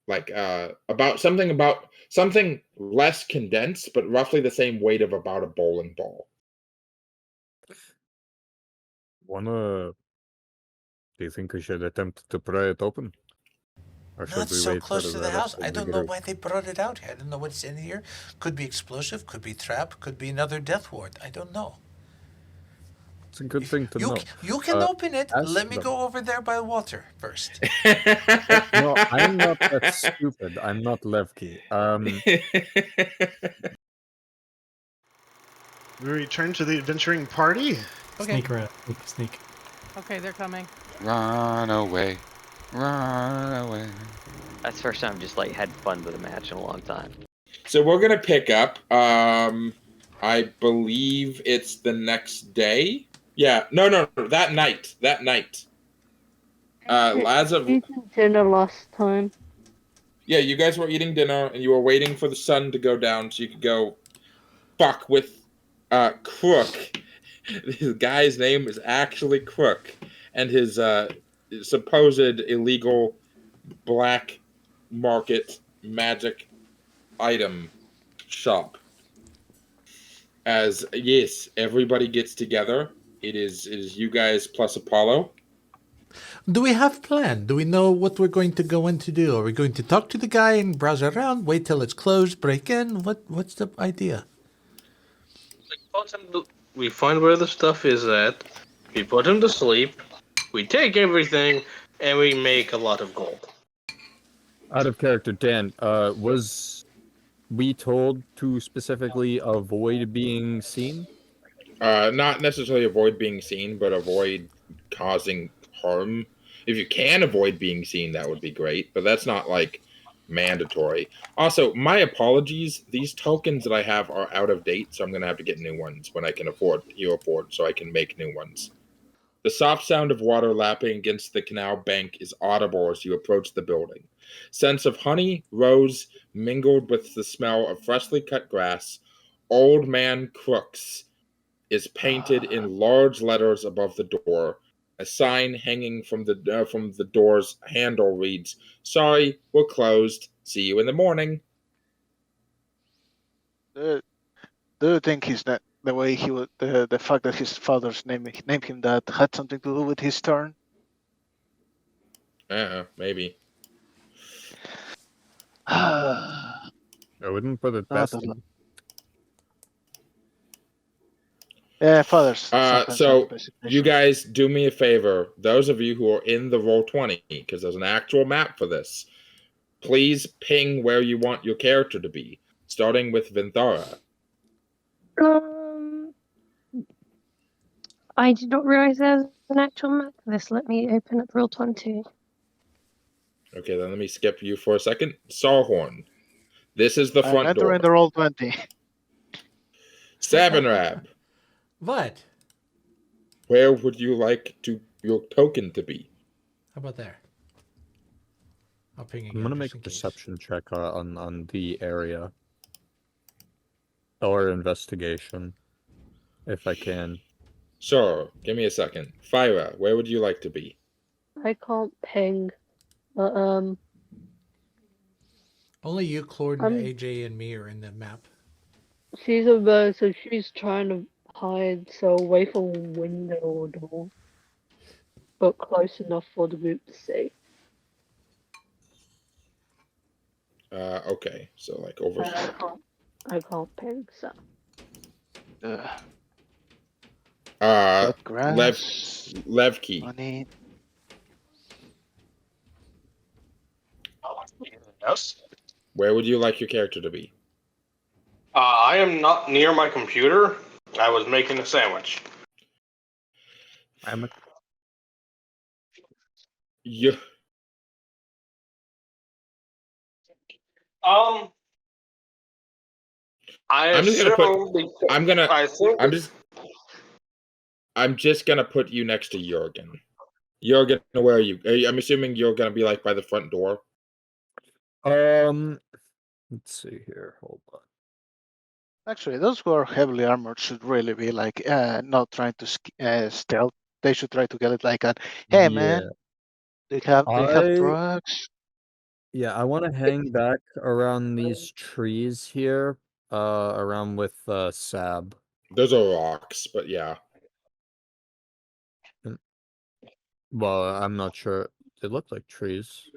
like about something less condensed, but roughly the same weight of about a bowling ball. Do you think we should attempt to pry it open? Or should Not we so wait close for to the the house. rest of I the don't know group? why they brought it out here. I don't know what's in here. Could be explosive, could be trap, could be another death ward. I don't know. It's a good thing to know. You can open it. ask Let me them. go over there by water first. No, I'm not that stupid. I'm not Levki. We return to the adventuring party. Okay. Sneak around. Sneak. Okay, they're coming. Run away. Run away. That's the first time I've just like had fun with a match in a long time. So we're gonna pick up. I believe it's the next day. Yeah, no, that night. As of Eating dinner last time. yeah, you guys were eating dinner and you were waiting for the sun to go down so you could go fuck with Crook. This guy's name is actually Crook, and his supposed illegal black market magic item shop. As yes, everybody gets together. It is you guys plus Apollo. Do we have a plan? Do we know what we're going to go in to do? Are we going to talk to the guy and browse around, wait till it's closed, break in? What's the idea? We find where the stuff is at, we put him to sleep, we take everything, and we make a lot of gold. Out of character, Dan, was we told to specifically avoid being seen? Not necessarily avoid being seen, but avoid causing harm. If you can avoid being seen, that would be great, but that's not like mandatory. Also, my apologies. These tokens that I have are out of date, so I'm going to have to get new ones when I can afford, so I can make new ones. The soft sound of water lapping against the canal bank is audible as you approach the building. Scents of honey, rose, mingled with the smell of freshly cut grass. Old Man Crooks is painted in large letters above the door. A sign hanging from the door's handle reads, "Sorry, we're closed. See you in the morning." Do you think he's not the way he would the fact that his father's named him that had something to do with his turn? Maybe. I wouldn't put it past him. Yeah, fathers. So you guys do me a favor. Those of you who are in the Roll20, because there's an actual map for this, please ping where you want your character to be, starting with Vinthara. I did not realize there's an actual map for this. Let me open up Roll20. Okay, then let me skip you for a second. Sarhorn. This is the front door. In the Roll20. Sabanrab. What? Where would you like your token to be? How about there? I'll ping again. I'm gonna make a perception check on the area. Or investigation, if I can. Sure, give me a second. Phyra, where would you like to be? I can't ping, but only you, Clorden, AJ, and me are in the map. She's a bird, so she's trying to hide, so away from window or door, but close enough for the group to see. Okay, so like over here. I can't ping, so. Levki. Money. Yes? Where would you like your character to be? I am not near my computer. I was making a sandwich. I'm just gonna put you next to Jurgen. Jurgen, where are you? I'm assuming you're gonna be like by the front door. Let's see here. Hold on. Actually, those who are heavily armored should really be like not trying to stealth. They should try to get it like a, hey man, they have drugs. Yeah, I want to hang back around these trees here, around with Sab. Those are rocks, but yeah. Well, I'm not sure. They look like trees.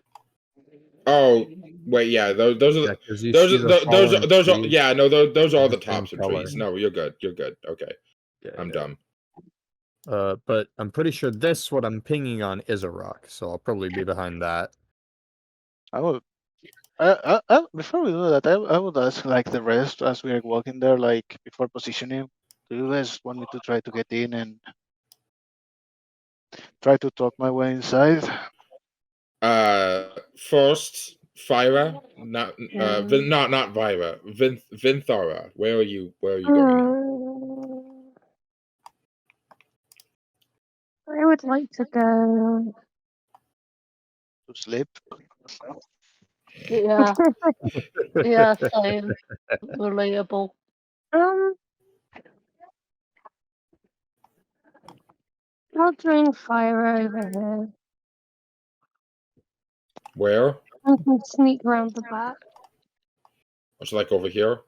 Oh, wait, yeah, those are Yeah, because you those see are the fallen those are trees. yeah, no, those are the the same tops of color. trees. No, you're good. You're good. Okay, Yeah, I'm yeah. dumb. But I'm pretty sure this, what I'm pinging on, is a rock, so I'll probably be behind that. I will. Before we do that, I would ask like the rest as we are walking there, like before positioning. Do you guys want me to try to get in and try to talk my way inside? First, Phyra, not not Vyra, Vinthara. Where are you going now? I would like to go. To sleep? Yeah, yeah, same. Relatable. I'll drain fire over here. Where? I can sneak around the back. So like over here.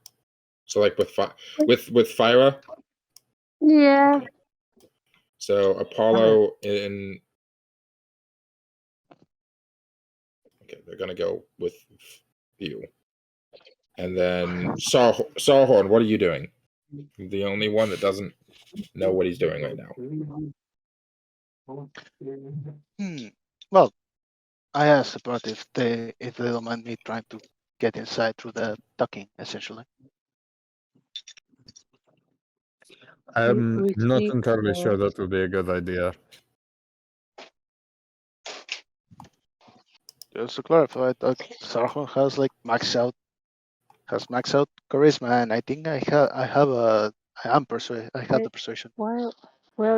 So like with Phyra. Yeah. So Apollo in. Okay, they're gonna go with you. And then Sarhorn, what are you doing? The only one that doesn't know what he's doing right now. Well, I asked about if they don't mind me trying to get inside through the ducking, essentially. I'm We not sneak entirely sure first. that would be a good idea. Just to clarify, I thought Sarhorn has like max out charisma, and I think I have the persuasion. Well,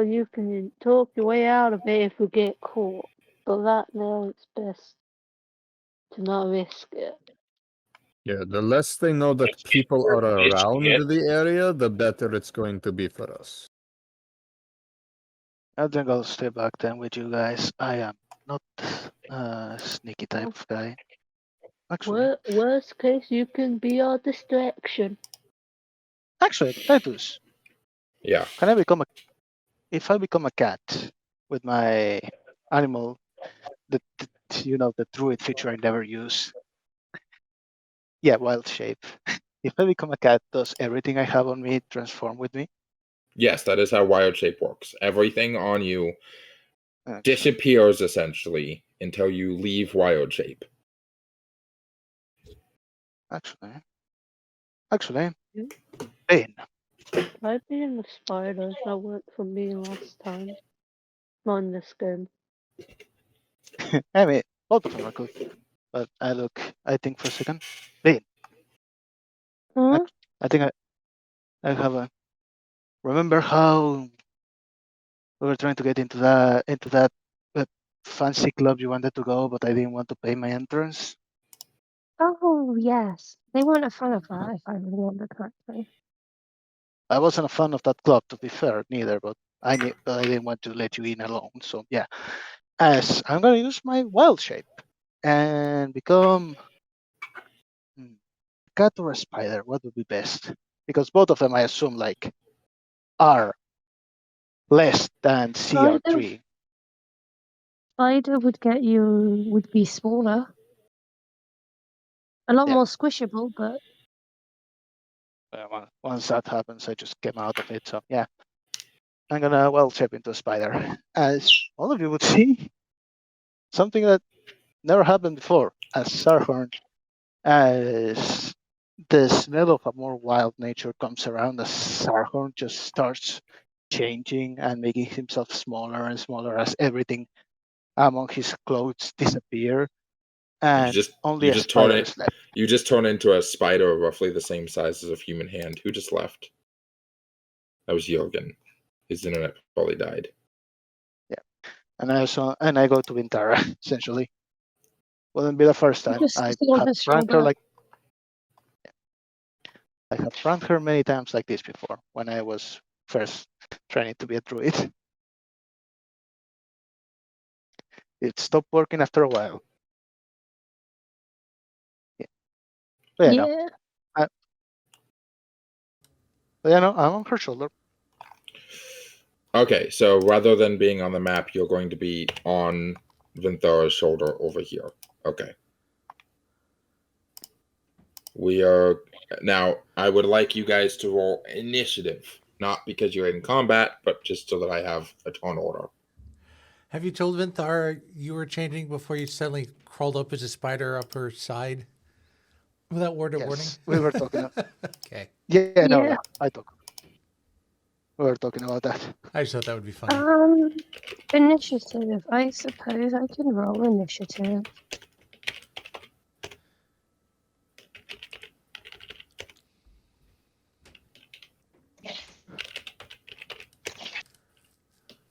you can talk your way out of it if we get caught. But that now it's best to not risk it. Yeah, the less they know that people are around the area, the better it's going to be for us. I think I'll stay back then with you guys. I am not a sneaky type of guy. Actually, Worst case, you can be our distraction. Titus, Yeah. can if I become a cat with my animal, the druid feature I never use. Yeah, wild shape. If I become a cat, does everything I have on me transform with me? Yes, that is how wild shape works. Everything on you disappears essentially until you leave wild shape. Actually, Bane. I've been the spiders that worked for me last time. Not in this game. I mean, both of them are good. But I think for a second, Bane. Huh? I think I have a. Remember how we were trying to get into that fancy club you wanted to go, but I didn't want to pay my entrance? Oh, yes. They weren't a fan of that, if I remember correctly. I wasn't a fan of that club, to be fair, neither. But I didn't want to let you in alone. So yeah, as I'm gonna use my wild shape and become cat or a spider. What would be best? Because both of them, I assume, like are less than CR3. Spider would be smaller. A lot Yeah. more squishable, but Once that happens, I just came out of it. So yeah, I'm gonna wild shape into a spider. As all of you would see, something that never happened before. As Sarhorn, as the smell of a more wild nature comes around, as Sarhorn just starts changing and making himself smaller and smaller as everything among his clothes disappear, and only a spider is left. You just turn into a spider roughly the same size as a human hand. Who just left? That was Jurgen. His internet probably died. Yeah, and I go to Vinthara essentially. Wouldn't be the first time. I have pranked her I have pranked her many times like this before when I was first training to be a druid. It stopped working after a while. But Yeah. I'm on her shoulder. Okay, so rather than being on the map, you're going to be on Vinthara's shoulder over here. Okay. We are now. I would like you guys to roll initiative, not because you're in combat, but just so that I have a turn order. Have you told Vinthara you were changing before you suddenly crawled up as a spider up her side? Without word of warning? Yes, we were talking. Okay. Yeah. I talk. We were talking about that. I just thought that would be funny. Initiative. I suppose I can roll initiative.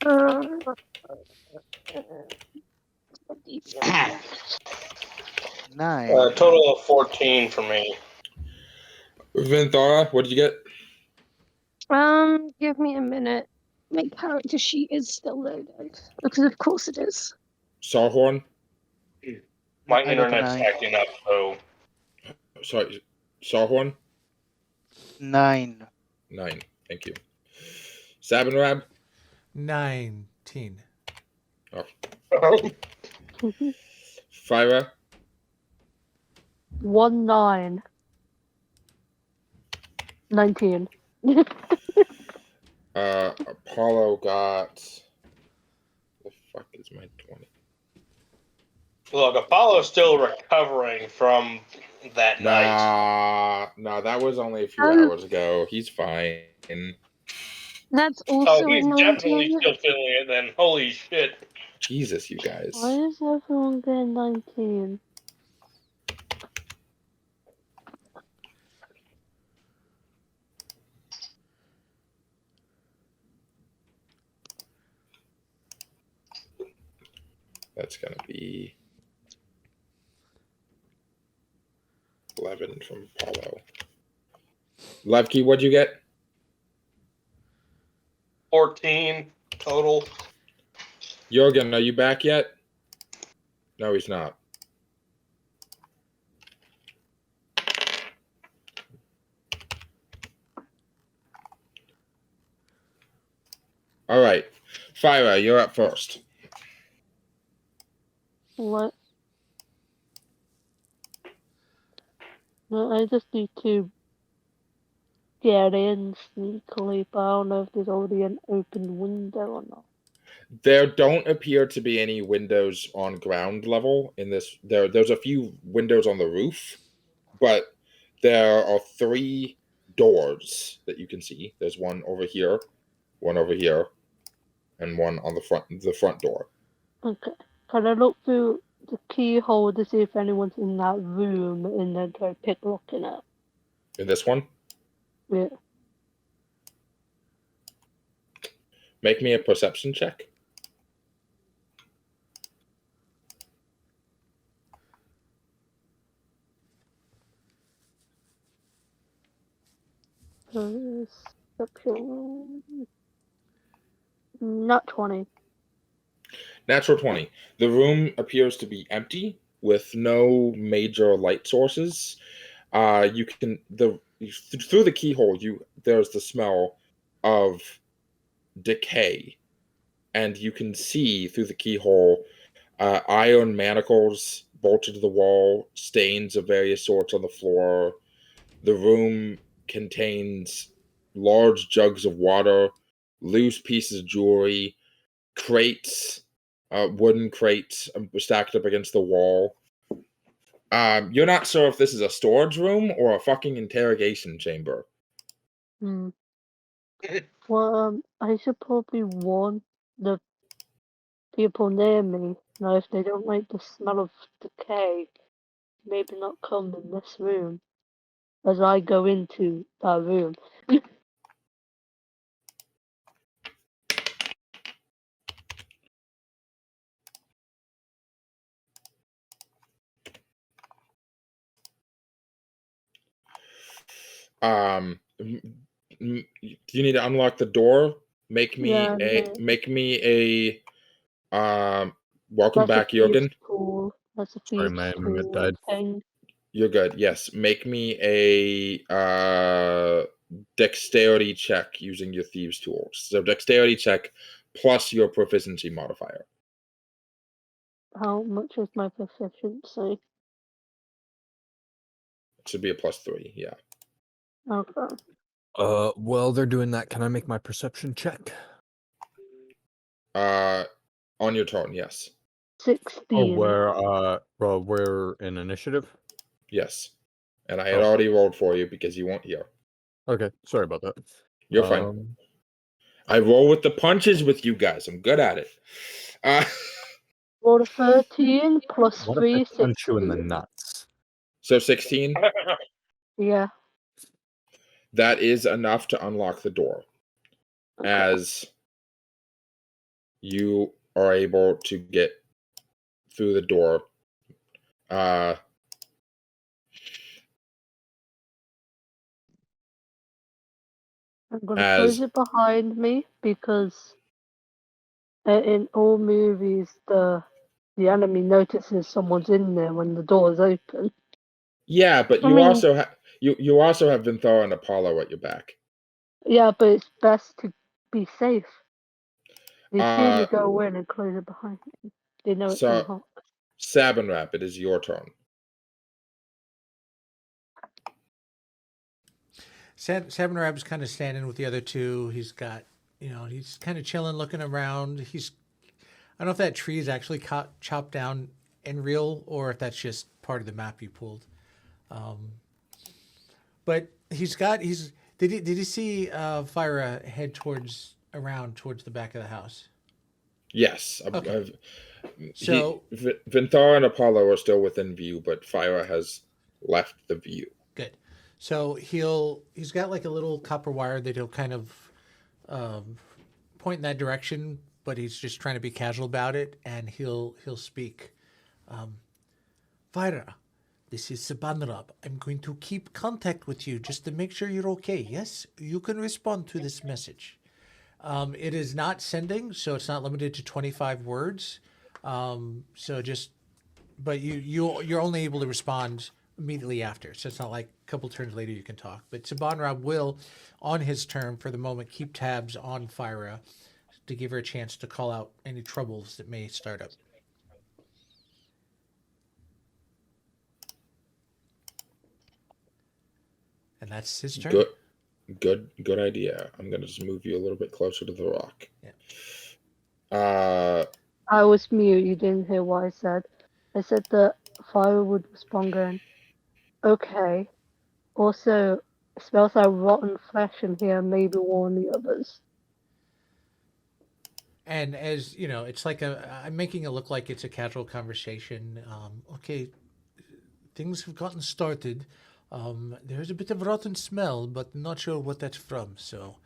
Um, 9. Total of 14 for me. Vinthara, what did you get? give me a minute. My character sheet is still loaded because, of course, it is. Sarhorn. My I got a internet's 9. acting up, so Sorry, Sarhorn. 9. 9. Thank you. Sabanrab. 19. Phyra. 19. 19. Apollo got. The fuck is my 20? look, Apollo's still recovering from that night. Nah, that was only a few hours ago. He's fine. That's also He's a definitely 19. still feeling it then. Holy shit. Jesus, you guys. Why is everyone getting 19? That's gonna be 11 from Apollo. Levki, what'd you get? 14 total. Jurgen, are you back yet? No, he's not. All right. Phyra, you're up first. What? No, I just need to get in sneakily, but I don't know if there's already an open window or not. There don't appear to be any windows on ground level in this. There's a few windows on the roof, but there are 3 doors that you can see. There's one over here, and one on the front door. Okay. Can I look through the keyhole to see if anyone's in that room and then try to pick locking it? In this one, Yeah. make me a perception check. Perception. Not 20. Natural 20. The room appears to be empty with no major light sources. You can through the keyhole. There's the smell of decay, and you can see through the keyhole iron manacles bolted to the wall, stains of various sorts on the floor. The room contains large jugs of water, loose pieces of jewelry, crates, wooden crates stacked up against the wall. You're not sure if this is a storage room or a fucking interrogation chamber. Well, I should probably warn the people near me. Now, if they don't like the smell of decay, maybe not come in this room as I go into that room. You need to unlock the door. Make me Yeah, welcome back, Jurgen. Cool. That's a Sorry, feast my cool internet died. thing. You're good. Yes. Make me a dexterity check using your thieves' tools. So dexterity check plus your proficiency modifier. How much is my proficiency? It should be a +3. Yeah. Okay. While they're doing that, can I make my perception check? On your turn. Yes. 16. We're in initiative? Yes. And I had already rolled for you because you weren't here. Okay, sorry about that. You're fine. I roll with the punches with you guys. I'm good at it. Roll a 13 plus What 3, if I punch you in the 16. nuts? So 16. Yeah. That is enough to unlock the door. Okay. As you are able to get through the door. I'm going to close it behind me because in all movies the enemy notices someone's in there when the door is open. Yeah, but you also have you also have Vinthara and Apollo at your back. Yeah, but it's best to be safe. They see me go in and close it behind me. They know it's unlocked. Sabanrab, it is your turn. Sabanrab's kind of standing with the other two. He's got, he's kind of chilling, looking around. I don't know if that tree is actually chopped down in real or if that's just part of the map you pulled. But did he see Phyra head towards the back of the house? Yes. Okay. So Vinthara and Apollo are still within view, but Phyra has left the view. Good. So he's got like a little copper wire that he'll kind of point in that direction, but he's just trying to be casual about it, and he'll speak. Phyra, this is Sabanrab. I'm going to keep contact with you just to make sure you're okay. Yes, you can respond to this message. It is not sending, so it's not limited to 25 words. But you're only able to respond immediately after. So it's not like a couple turns later you can talk. But Sabanrab will, on his turn, for the moment, keep tabs on Phyra to give her a chance to call out any troubles that may start up. And that's his turn. Good idea. I'm gonna just move you a little bit closer to the rock. Yeah. I was mute. You didn't hear what I said. I said that Phyra would respond going, okay. Also, it smells like rotten flesh in here. Maybe warn the others. And as you know, it's like I'm making it look like it's a casual conversation. Okay, things have gotten started. There's a bit of rotten smell, but not sure what that's from. So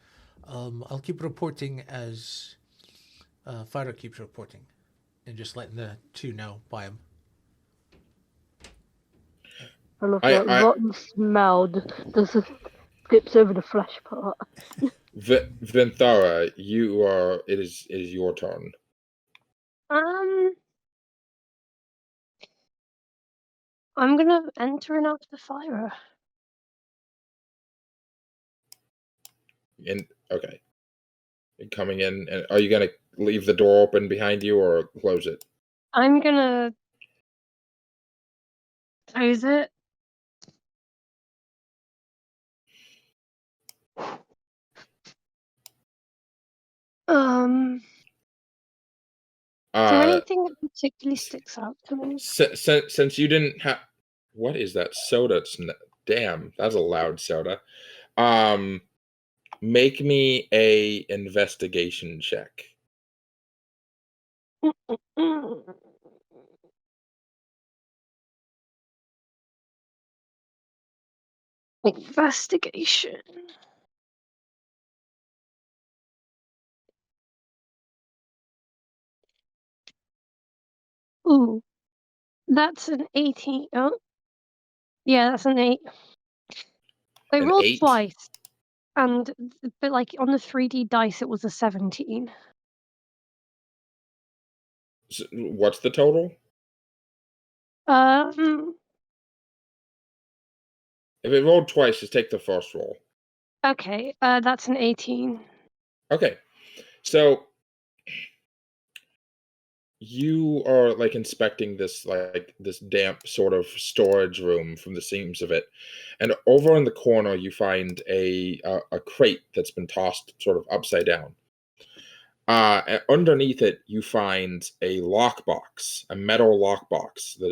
I'll keep reporting as Phyra keeps reporting, and just letting the two know by him. I love that rotten smell. Just skips over the flesh part. Vinthara, it is your turn. I'm gonna enter and out the Phyra. Okay. Coming in, and are you gonna leave the door open behind you or close it? I'm gonna close it. Is there anything that particularly sticks out to me? Since you didn't have, what is that soda? Damn, that's a loud soda. Make me a investigation check. Investigation. Ooh, that's an 18. Oh, yeah, that's an 8. I rolled 8? twice, but like on the 3D dice, it was a 17. So what's the total? If it rolled twice, just take the first roll. Okay, that's an 18. Okay, so you are like inspecting this damp sort of storage room from the seams of it, and over in the corner you find a crate that's been tossed sort of upside down. And underneath it you find a lockbox, a metal lockbox that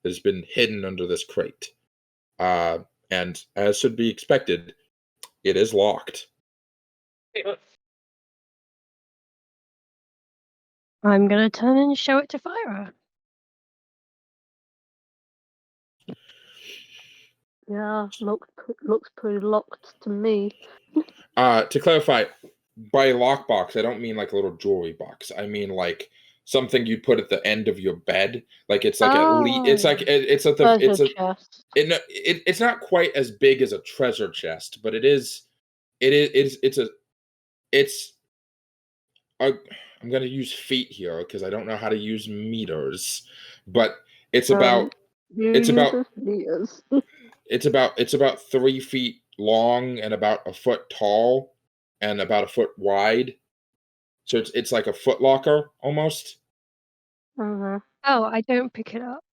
has been hidden under this crate. And as should be expected, it is locked. I'm gonna turn and show it to Phyra. Yeah, looks pretty locked to me. To clarify, by lockbox, I don't mean like a little jewelry box. I mean like something you'd put at the end of your bed. Like it's like it's like it's at the Treasure chest. It's not quite as big as a treasure chest, but it's I'm gonna use feet here because I don't know how to use meters, but it's about it's about meters. it's about 3 feet long and about a foot tall and about a foot wide. So it's like a foot locker almost. Uh-huh. Oh, I don't pick it up.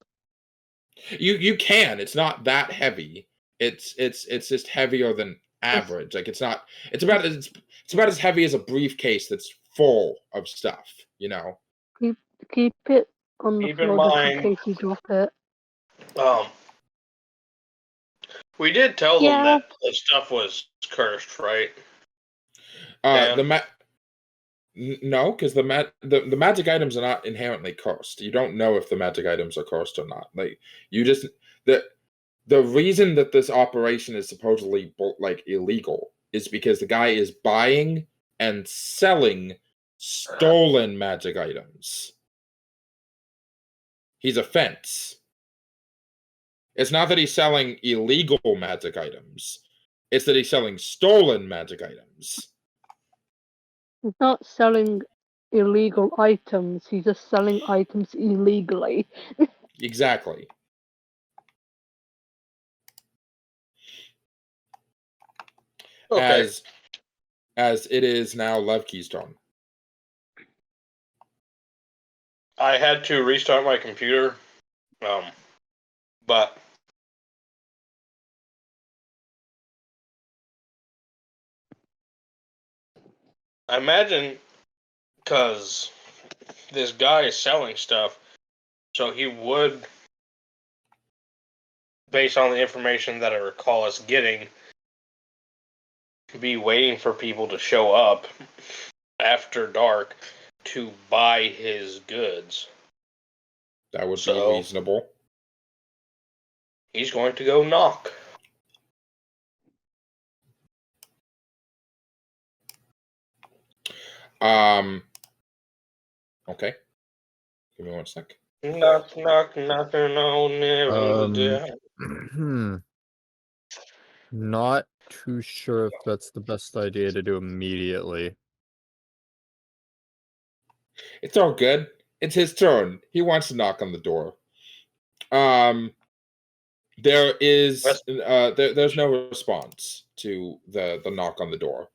You can. It's not that heavy. It's just heavier than average. Like it's about as heavy as a briefcase that's full of stuff, you know. Keep it on the Keep in floor just mind- in case you drop it. We did tell Yeah. them that the stuff was cursed, right? No, because the magic items are not inherently cursed. You don't know if the magic items are cursed or not. Like you just the reason that this operation is supposedly like illegal is because the guy is buying and selling stolen magic items. He's a fence. It's not that he's selling illegal magic items. It's that he's selling stolen magic items. He's not selling illegal items, he's just selling items illegally. Exactly. Okay. As it is now Levki's turn. I had to restart my computer, but I imagine because this guy is selling stuff, so he would, based on the information that I recall us getting, be waiting for people to show up after dark to buy his goods. That would be reasonable. He's going to go knock. Okay. Give me 1 sec. Knock, knock, knocking on every door. Not too sure if that's the best idea to do immediately. It's all good. It's his turn. He wants to knock on the door. There is there's no response to the knock on the door.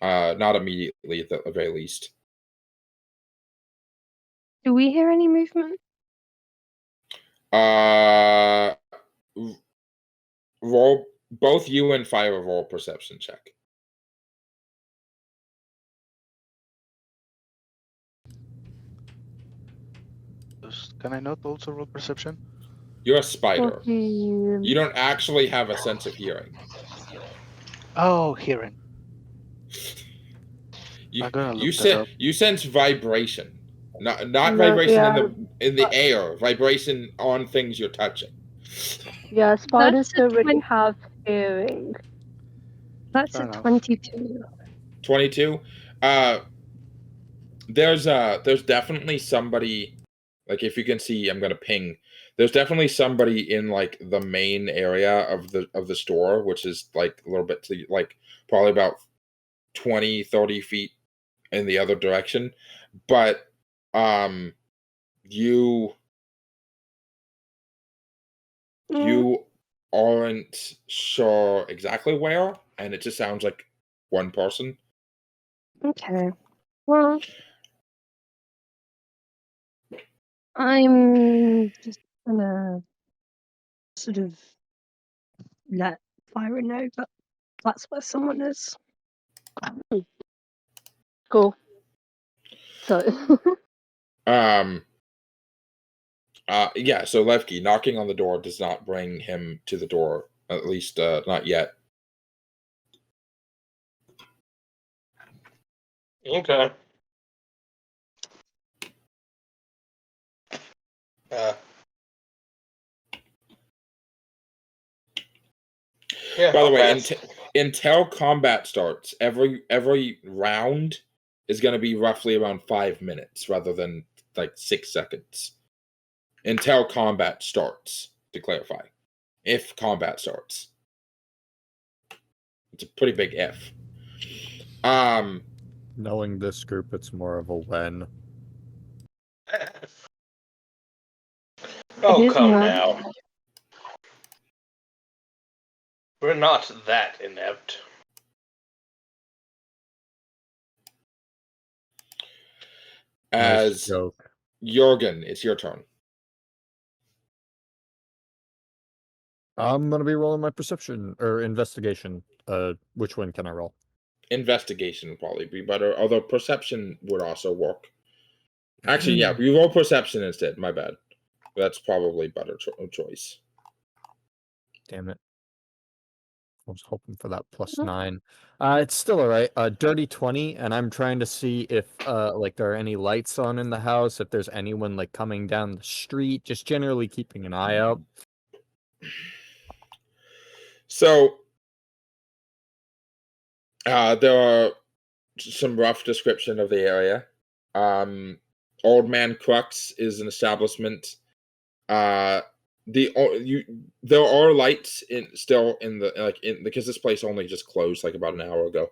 Not immediately at the very least. Do we hear any movement? Roll both you and Phyra roll perception check. Can I not also roll perception? You're a spider. 14. You don't actually have a sense of hearing. Oh, hearing. I'm gonna look that up. You sense vibration, not No, vibration yeah. in the air, vibration on things you're touching. Yeah, spiders That's a don't really 20. have hearing. That's Fair a enough. 22. 22. There's definitely somebody. Like if you can see, I'm gonna ping. There's definitely somebody in like the main area of the store, which is like a little bit to like probably about 20-30 feet in the other direction. But you aren't sure exactly where, and it just sounds like one person. Okay. Well, I'm just gonna sort of let Phyra know that that's where someone is. Cool. So, Yeah, so Levki knocking on the door does not bring him to the door, at least not yet. Okay. Yeah. By the I'll way, pass. until combat starts, every round is going to be roughly around 5 minutes rather than like 6 seconds. Until combat starts, to clarify. If combat starts. It's a pretty big if. Knowing this group, it's more of a when. Oh, is come when. now. We're not that inept. Nice As joke. Jurgen, it's your turn. I'm gonna be rolling my perception or investigation. Which one can I roll? Investigation would probably be better, although perception would also work. Actually, yeah, you roll perception instead. My bad. That's probably better choice. Damn it. I was hoping for that +9. It's still alright. Dirty 20, and I'm trying to see if like there are any lights on in the house, if there's anyone like coming down the street, just generally keeping an eye out. So there are some rough description of the area. Old Man Crux is an establishment. There are lights still in the because this place only just closed like about an hour ago,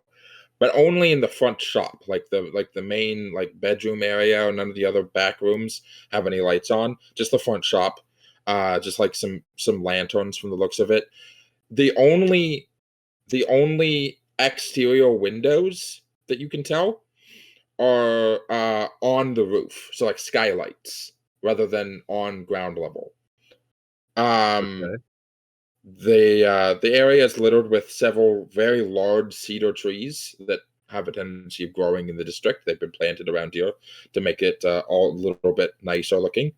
but only in the front shop, like the main like bedroom area, or none of the other back rooms have any lights on. Just the front shop, just like some lanterns from the looks of it. The only exterior windows that you can tell are on the roof, so like skylights rather than on ground level. Okay. The area is littered with several very large cedar trees that have a tendency of growing in the district. They've been planted around here to make it all a little bit nicer looking.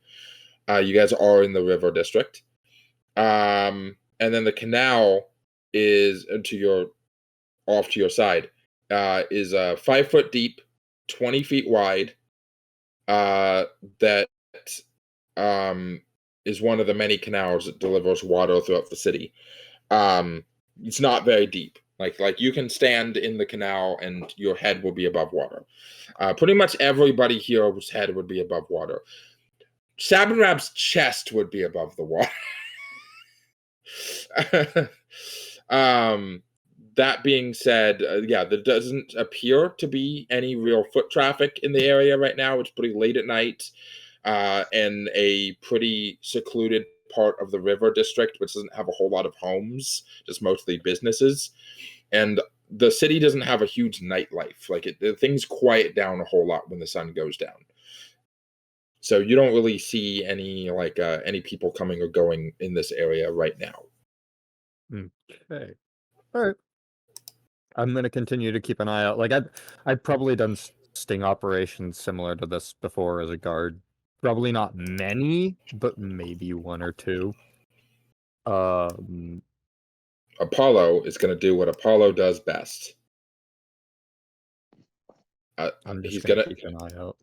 You guys are in the river district, and then the canal is off to your side. Is 5 foot deep, 20 feet wide. That is one of the many canals that delivers water throughout the city. It's not very deep. Like you can stand in the canal and your head will be above water. Pretty much everybody here's head would be above water. Sabanrab's chest would be above the water. That being said, yeah, there doesn't appear to be any real foot traffic in the area right now. It's pretty late at night, and a pretty secluded part of the river district, which doesn't have a whole lot of homes, just mostly businesses. And the city doesn't have a huge nightlife. Like things quiet down a whole lot when the sun goes down. So you don't really see any any people coming or going in this area right now. Okay. All right. I'm gonna continue to keep an eye out. Like I've probably done sting operations similar to this before as a guard. Probably not many, but maybe one or two. Apollo is going to do what Apollo does best. I'm just He's gonna gonna keep an eye out.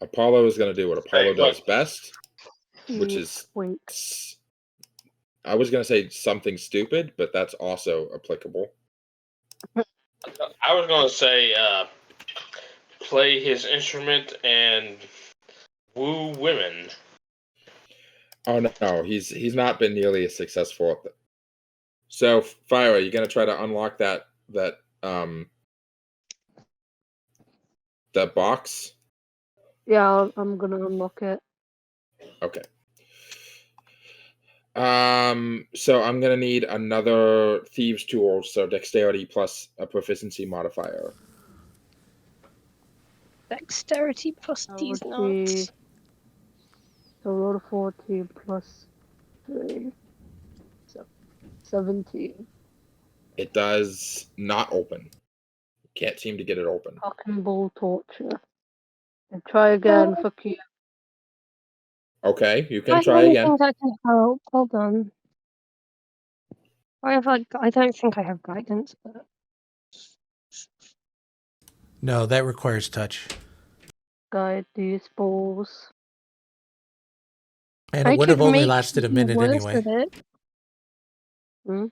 Apollo is going to do what Apollo does best, which Sneak is wink. I was going to say something stupid, but that's also applicable. I was gonna say play his instrument and woo women. Oh no, he's not been nearly as successful at that. So, Phyra, you going to try to unlock that box? Yeah, I'm gonna unlock it. Okay. So I'm gonna need another thieves tool, so dexterity plus a proficiency modifier. Dexterity plus That these would be nuts. so roll a 14 plus 3, so 17. It does not open. Can't seem to get it open. Fucking ball torture. And try again, fuck you. Okay, you can I try don't again. think I can help. Hold on. I don't think I have guidance, but No, that requires touch. Guide these balls. And I it would could have only make lasted a you minute worse anyway. with it. Hmm?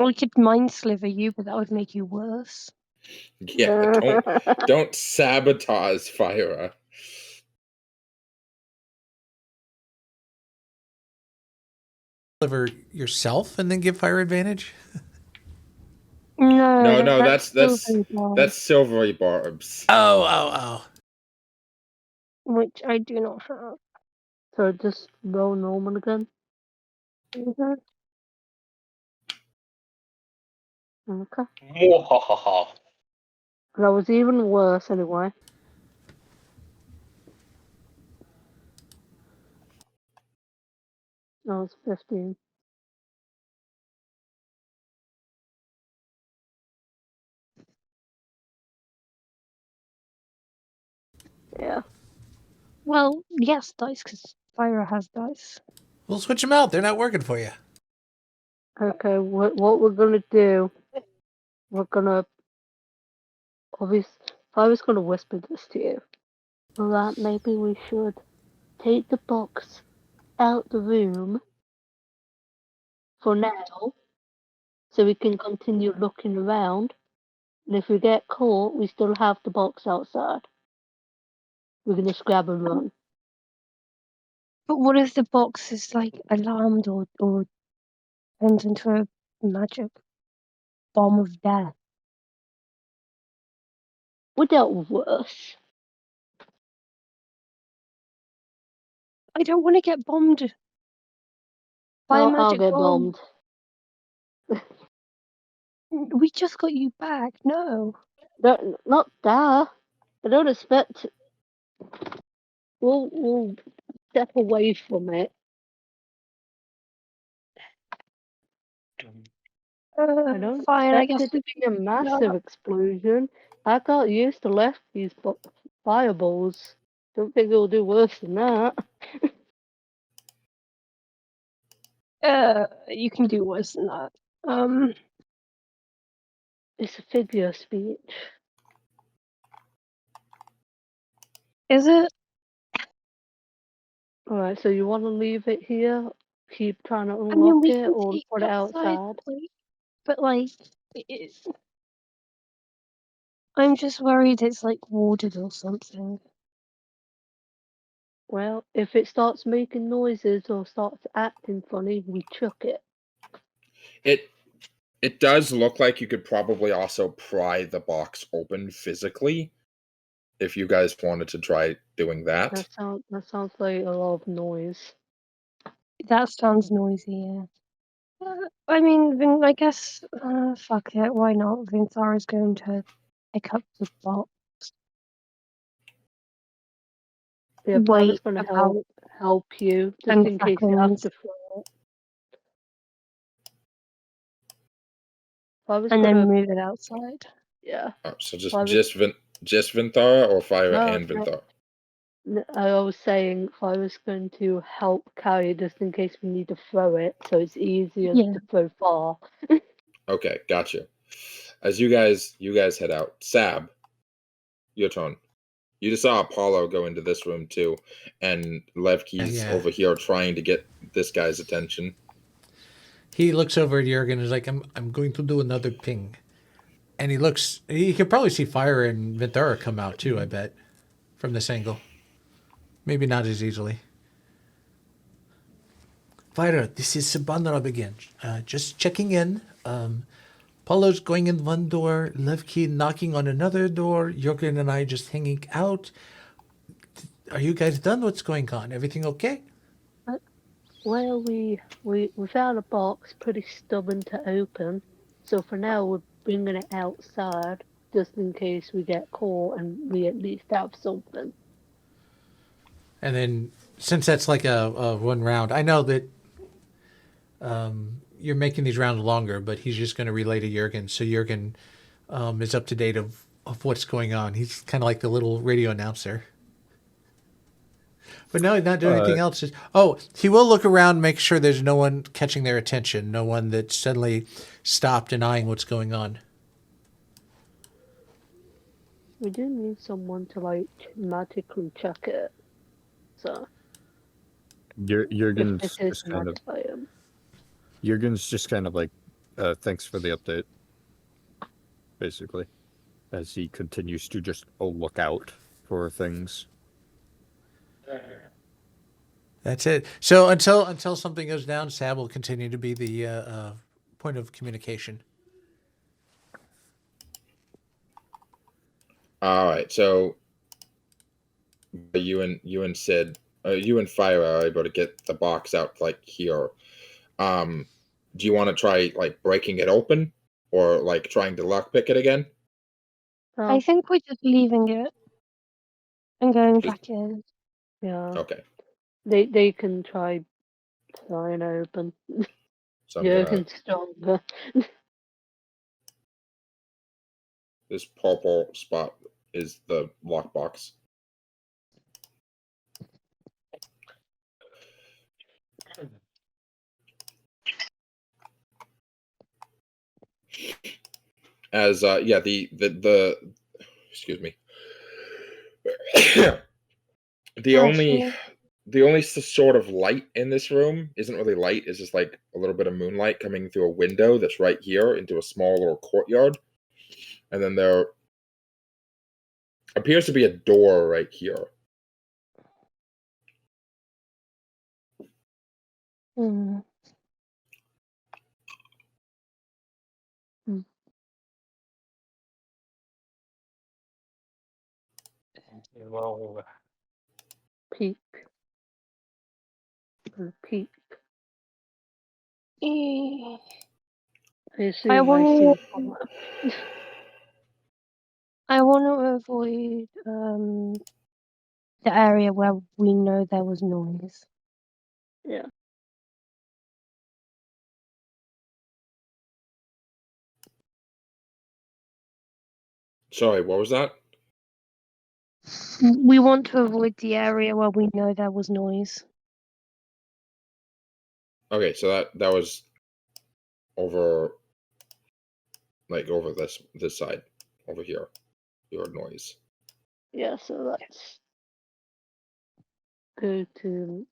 I could mind sliver you, but that would make you worse. Yeah, don't sabotage Phyra. Deliver yourself and then give fire advantage? No, that's that's silvery barbs. Oh. which I do not have. So just roll normal again. Mhm. Okay. Mwahaha. That was even worse anyway. That was 15. Yeah. Well, yes, dice, because Phyra has dice. We'll switch them out. They're not working for you. Okay, what we're gonna do, we're gonna, obviously, if I was gonna whisper this to you, that maybe we should take the box out the room for now, so we can continue looking around, and if we get caught, we still have the box outside. We're gonna grab and run. But what if the box is like alarmed or turns into a magic bomb of death? We dealt with worse. I don't want to get bombed by a I'll magic get bomb. bombed. We just got you back. No. Not that. I don't expect. We'll step away from it. I don't Fine, I expect guess it to be a massive no. explosion. I got used to Lefty's fireballs. Don't think it'll do worse than that. You can do worse than that. It's a figure of speech. Is it? Alright, so you want to leave it here? Keep trying to I unlock mean, we it, can or take put it it outside, outside? but like, I'm just worried it's like warded or something. Well, if it starts making noises or starts acting funny, we chuck it. It does look like you could probably also pry the box open physically, if you guys wanted to try doing that. That sounds like a lot of noise. That sounds noisy, yeah. I mean, I guess, fuck it, why not? Vinthara's going to pick up the box. Yeah, but I was going to help you, just 10 in case you have seconds. to throw it. I was And gonna, then move it outside. yeah. Oh, so just Vinthara or Phyra No, and Vinthara? I was saying if I was going to help carry it just in case we need to throw it, so it's easier to throw far. Okay, gotcha. As you guys head out, Sab, your turn. You just saw Apollo go into this room too, and Levki's over here trying to get this guy's attention. He looks over at Jurgen and is like, I'm going to do another ping. And he could probably see Fire and Vinthara come out too, I bet, from this angle. Maybe not as easily. Phyra, this is Sabanrab again. Just checking in. Paulo's going in one door, Levki knocking on another door, Jurgen and I just hanging out. Are you guys done? What's going on? Everything okay? Well, we found a box pretty stubborn to open, so for now we're bringing it outside just in case we get caught and we at least have something. And then, since that's like a one round, I know that you're making these rounds longer, but he's just going to relay to Jurgen, so Jurgen is up to date of what's going on. He's kind of like the little radio announcer. But no, he's not doing anything else. He will look around, make sure there's no one catching their attention, no one that suddenly stopped and eyeing what's going on. We do need someone to like magically check it. So Jurgen's if it is just kind of magic item. Jurgen's just kind of like, thanks for the update, basically, as he continues to just look out for things. That's it. So until something goes down, Sab will continue to be the point of communication. All right, so you and Sid, you and Phyra are able to get the box out like here. Do you want to try like breaking it open, or like trying to lockpick it again? I think we're just leaving it and going Just- back in. Yeah. Okay, They can try prying open. so I'm gonna, Jurgen's stronger. this purple spot is the lockbox. As the excuse me. The only sort of light in this room isn't really light. It's just like a little bit of moonlight coming through a window that's right here into a small little courtyard. And then there appears to be a door right here. Hmm. Peek. Peek. I assume I I want see to. I want to avoid the area where we know there was noise. Yeah. Sorry, what was that? We want to avoid the area where we know there was noise. Okay, so that was over, like over this side, over here, your noise. Yeah, so let's go to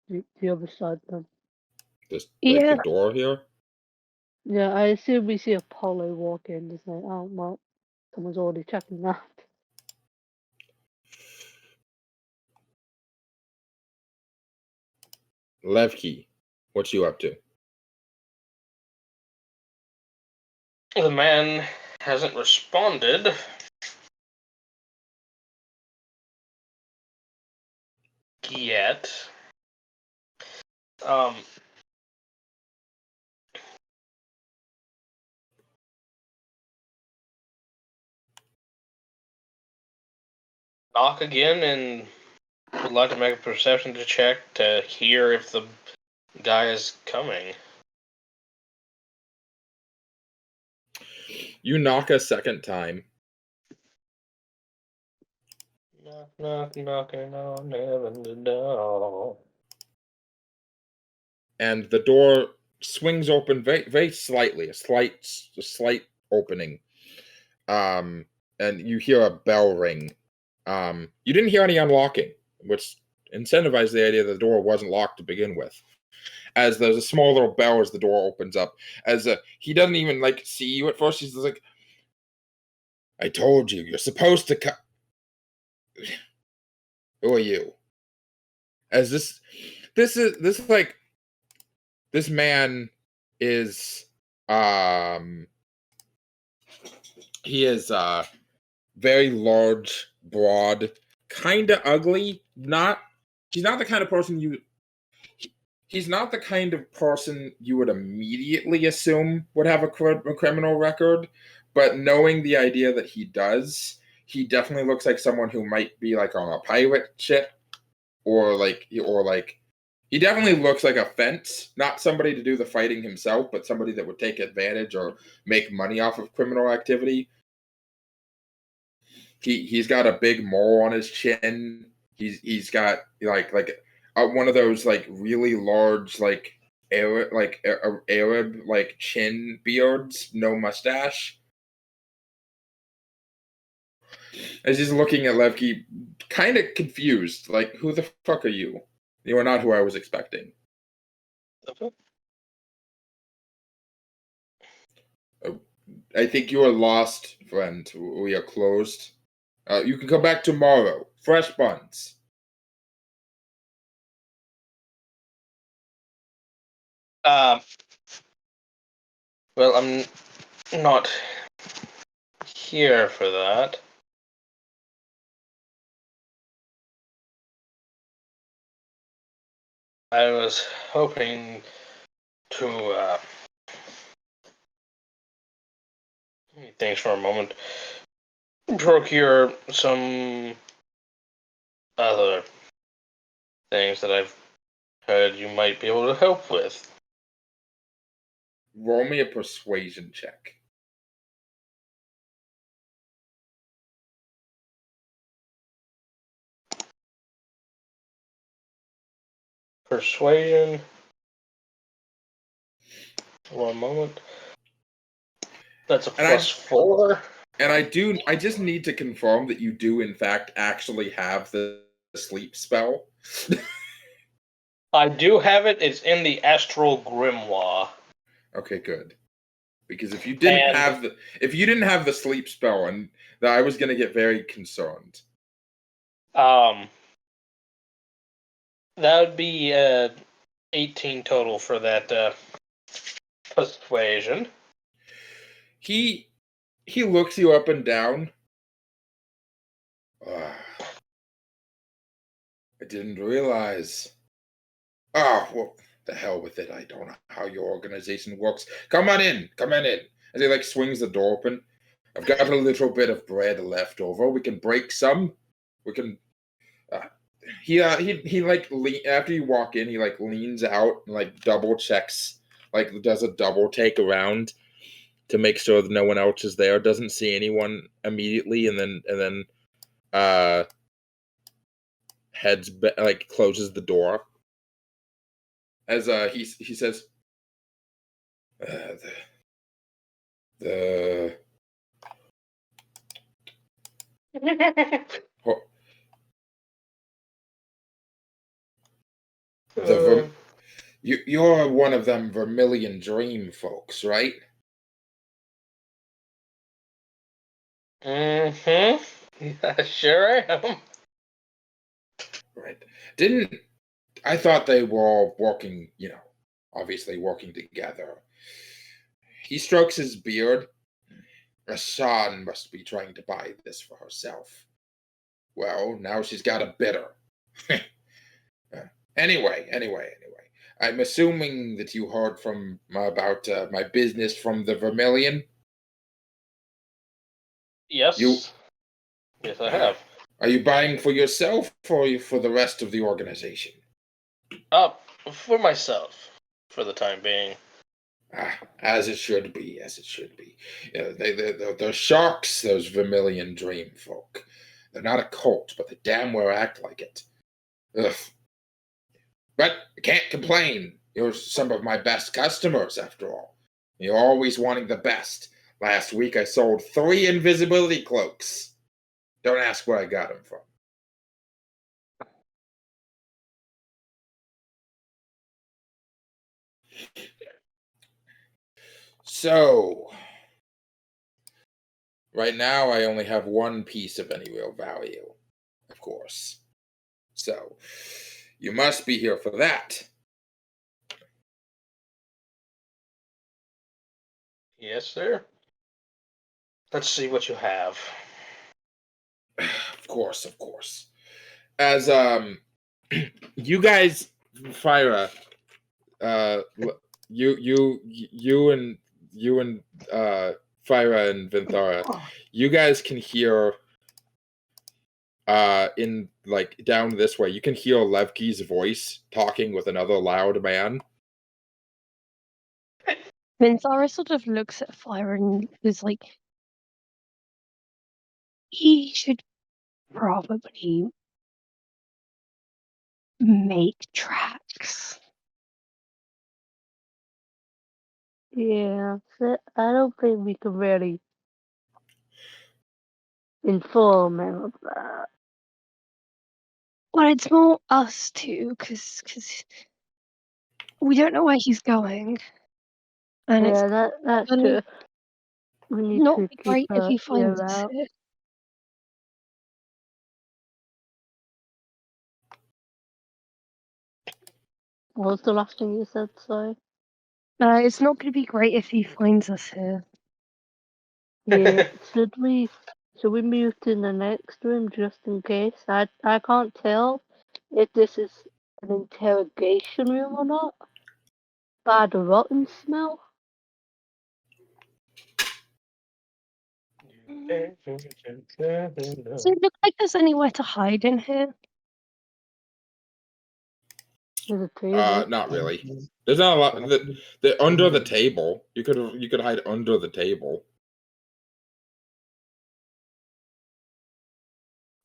the other side then. Just like Yeah. the door here. Yeah, I assume we see Apollo walk in. Just like, oh well, someone's already checking that. Levki, what you up to? The man hasn't responded. Yet. Knock again and would like to make a perception check to hear if the guy is coming. You knock a second time. Knock, knock, knocking on heaven's door. And the door swings open very, very slightly, a slight opening. And you hear a bell ring. You didn't hear any unlocking, which incentivized the idea that the door wasn't locked to begin with. As there's a small little bell as the door opens up. As he doesn't even like see you at first. He's just like, "I told you, you're supposed to come." Who are you? As this is like, this man is he is very large, broad, kind of ugly. He's not the kind of person he's not the kind of person you would immediately assume would have a criminal record, but knowing the idea that he does, he definitely looks like someone who might be like on a pirate ship, or he definitely looks like a fence, not somebody to do the fighting himself, but somebody that would take advantage or make money off of criminal activity. He's got a big mole on his chin. He's got like one of those like really large like Arab like chin beards, no mustache. As he's looking at Levki, kind of confused, like, who the fuck are you? You are not who I was expecting. I think you are lost, friend. We are closed. You can come back tomorrow. Fresh buns. Well, I'm not here for that. I was hoping to thanks for a moment. Procure some other things that I've heard you might be able to help with. Roll me a persuasion check. Persuasion. One moment. That's a +4. And I just need to confirm that you do in fact actually have the sleep spell. I do have it. It's in the Astral Grimoire. Okay, good. Because if you didn't have the sleep spell, and I was gonna get very concerned. That would be 18 total for that persuasion. He looks you up and down. I didn't realize. Well, the hell with it. I don't know how your organization works. Come on in. As he like swings the door open. I've got a little bit of bread left over. We can break some. We can. He like after you walk in, he like leans out and like double checks, like does a double take around to make sure that no one else is there. Doesn't see anyone immediately, and then heads like closes the door. As he says, you're one of them Vermilion Dream folks, right? Mm-hmm. Yeah, sure I am. Right. I thought they were all working, obviously working together. He strokes his beard. Rashan must be trying to buy this for herself. Well, now she's got a bidder. Anyway. I'm assuming that you heard about my business from the Vermilion. Yes. Yes, I have. Are you buying for yourself or for the rest of the organization? For myself, for the time being. As it should be. They're sharks, those Vermilion Dream folk. They're not a cult, but they damn well act like it. Ugh. But I can't complain. You're some of my best customers, after all. You're always wanting the best. Last week I sold 3 invisibility cloaks. Don't ask where I got them from. So, right now I only have 1 piece of any real value, of course. So, you must be here for that. Yes, sir. Let's see what you have. Of course. As you guys, Phyra, you and Phyra and Vinthara, you guys can hear in like down this way, you can hear Levki's voice talking with another loud man. Vinthara sort of looks at Fire and is like, he should probably make tracks. Yeah, so I don't think we can really inform him of that. Well, it's more us two, because we don't know where he's going. And it's Yeah, that's gonna true. We need not to be keep great if an he ear finds us out. here. What was the last thing you said, sorry? It's not going to be great if he finds us here. Yeah, should we move to the next room just in case? I can't tell if this is an interrogation room or not. By the rotten smell. Does it look like there's anywhere to hide in here? There's a table. Not really. There's not a lot. The under the table. You could hide under the table.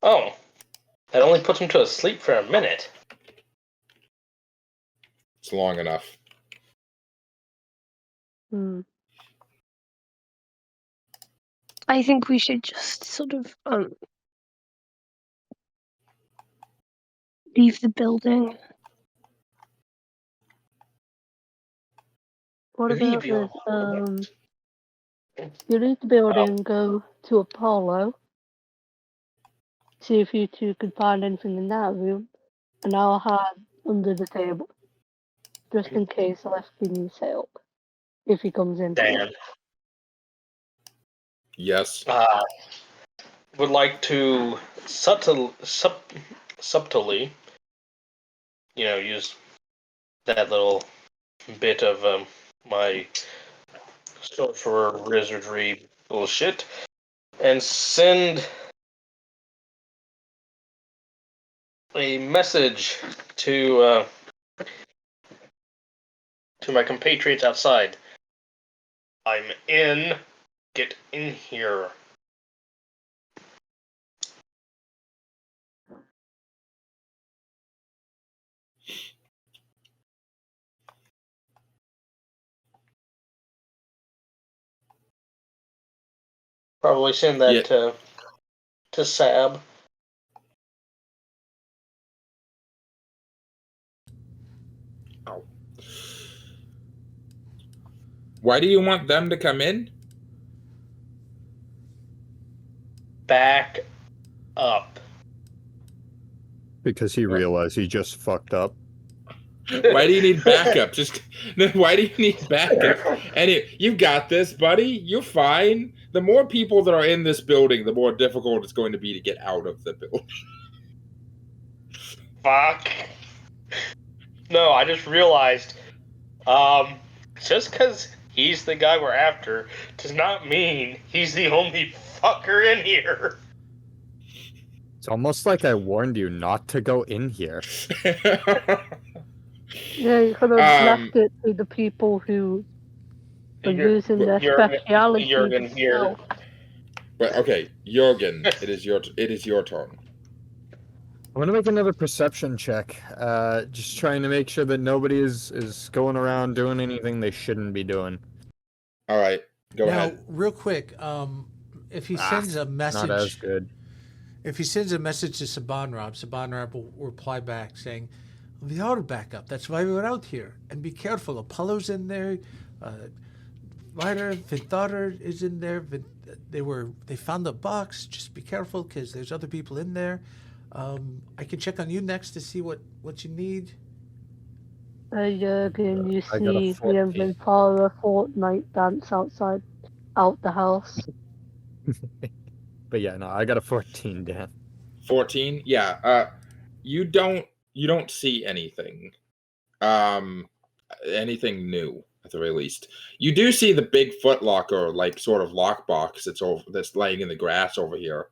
Oh, that only puts him to sleep for a minute. It's long enough. I think we should just sort of leave the building. What Leave about your- this? You leave the building and go to Apollo. See if you two can find anything in that room. And I'll hide under the table. Just in case Lefty needs help. If he comes in. Dan. Yes. Would like to subtly, use that little bit of my sorcerer wizardry bullshit and send a message to my compatriots outside. I'm in. Get in here. Probably send that to Sab. Oh. Why do you want them to come in? Back up. Because he realized he just fucked up. Why do you need backup? Why do you need backup? You got this, buddy. You're fine. The more people that are in this building, the more difficult it's going to be to get out of the building. Fuck. No, I just realized, just because he's the guy we're after does not mean he's the only fucker in here. It's almost like I warned you not to go in here. Yeah, you could have left it to the people who are using their speciality. Jurgen here. But okay, Jurgen, it is your turn. I'm gonna make another perception check. Just trying to make sure that nobody is going around doing anything they shouldn't be doing. All right, go ahead. Now, real quick, if he sends a message, Not as good. If he sends a message to Sabanrab will reply back saying, "We are back up. That's why we're out here. And be careful. Apollo's in there. Vinthara is in there. They found the box. Just be careful because there's other people in there. I can check on you next to see what you need." Jurgen, you I got a see the 14. Vinthara Fortnite dance out the house. But yeah, no, I got a 14, Dan. 14? Yeah. You don't see anything. anything new at the very least. You do see the big footlocker, like sort of lockbox that's laying in the grass over here.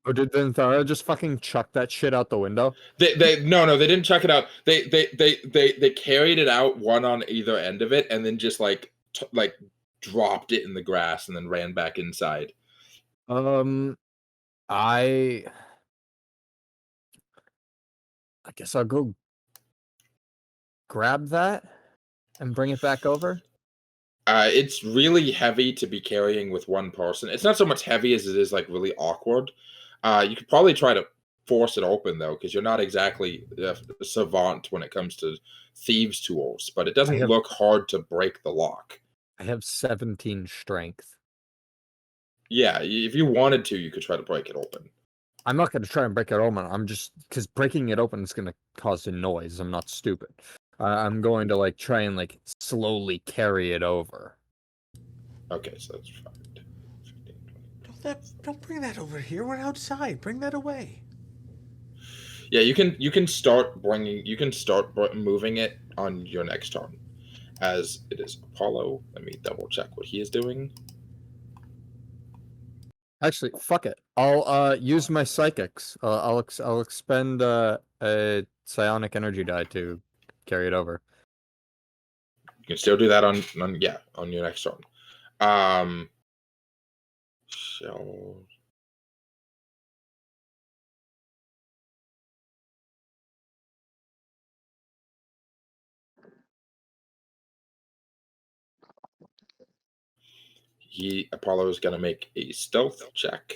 Or did Vinthara just fucking chuck that shit out the window? No, they didn't chuck it out. They carried it out, one on either end of it, and then just like dropped it in the grass and then ran back inside. I guess I'll go grab that and bring it back over. It's really heavy to be carrying with one person. It's not so much heavy as it is like really awkward. You could probably try to force it open though, because you're not exactly a savant when it comes to thieves' tools. But it doesn't look hard to break the lock. I have 17 strength. Yeah, if you wanted to, you could try to break it open. I'm not going to try and break it open. I'm just because breaking it open is going to cause a noise. I'm not stupid. I'm going to like try and like slowly carry it over. Okay, so that's 5, 10, 15, 20. Don't bring that over here. We're outside. Bring that away. Yeah, you can start moving it on your next turn, as it is Apollo. Let me double check what he is doing. Actually, fuck it. I'll use my psychics. I'll expend a psionic energy die to carry it over. You can still do that on your next turn. So Apollo is going to make a stealth check.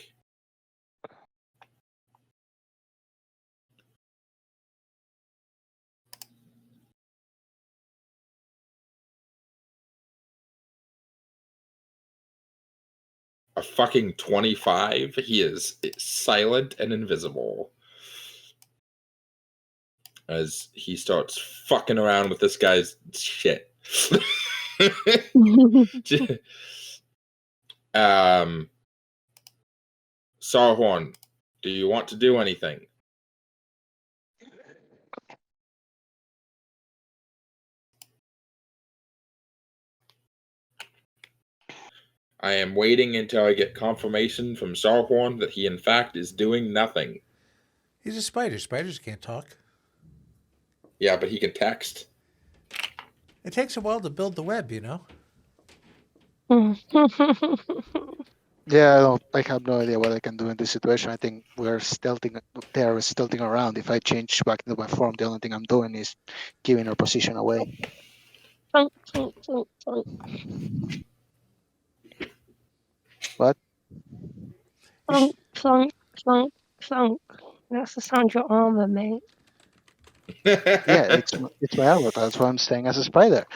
A fucking 25. He is silent and invisible as he starts fucking around with this guy's shit. Sarhorn, do you want to do anything? I am waiting until I get confirmation from Sarhorn that he in fact is doing nothing. He's a spider. Spiders can't talk. Yeah, but he can text. It takes a while to build the web, you know? Yeah, I have no idea what I can do in this situation. I think they're stealthing around. If I change back into my form, the only thing I'm doing is giving our position away. What? Clunk, clunk, clunk. That's the sound your armor mate. Yeah, it's my armor. That's why I'm staying as a spider.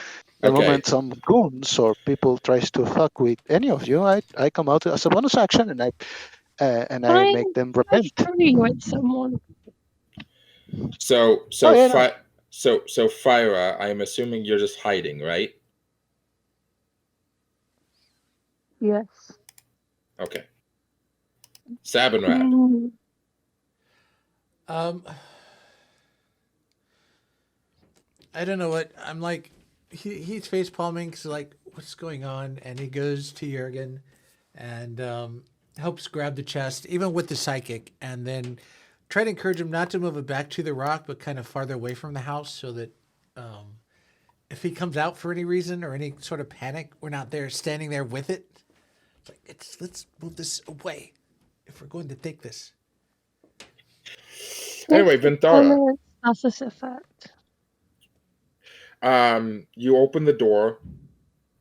The moment some goons or people tries to fuck with any of you, I come out as a bonus action and I make them repent. You with someone. So Phyra, I'm assuming you're just hiding, right? Yes. Okay. Sabanrab. I don't know what I'm like. He's face palming because like, what's going on? And he goes to Jurgen and helps grab the chest, even with the psychic, and then try to encourage him not to move it back to the rock, but kind of farther away from the house, so that if he comes out for any reason or any sort of panic, we're not there standing there with it. It's like let's move this away if we're going to take this. Anyway, Vinthara. Stasis effect. You open the door.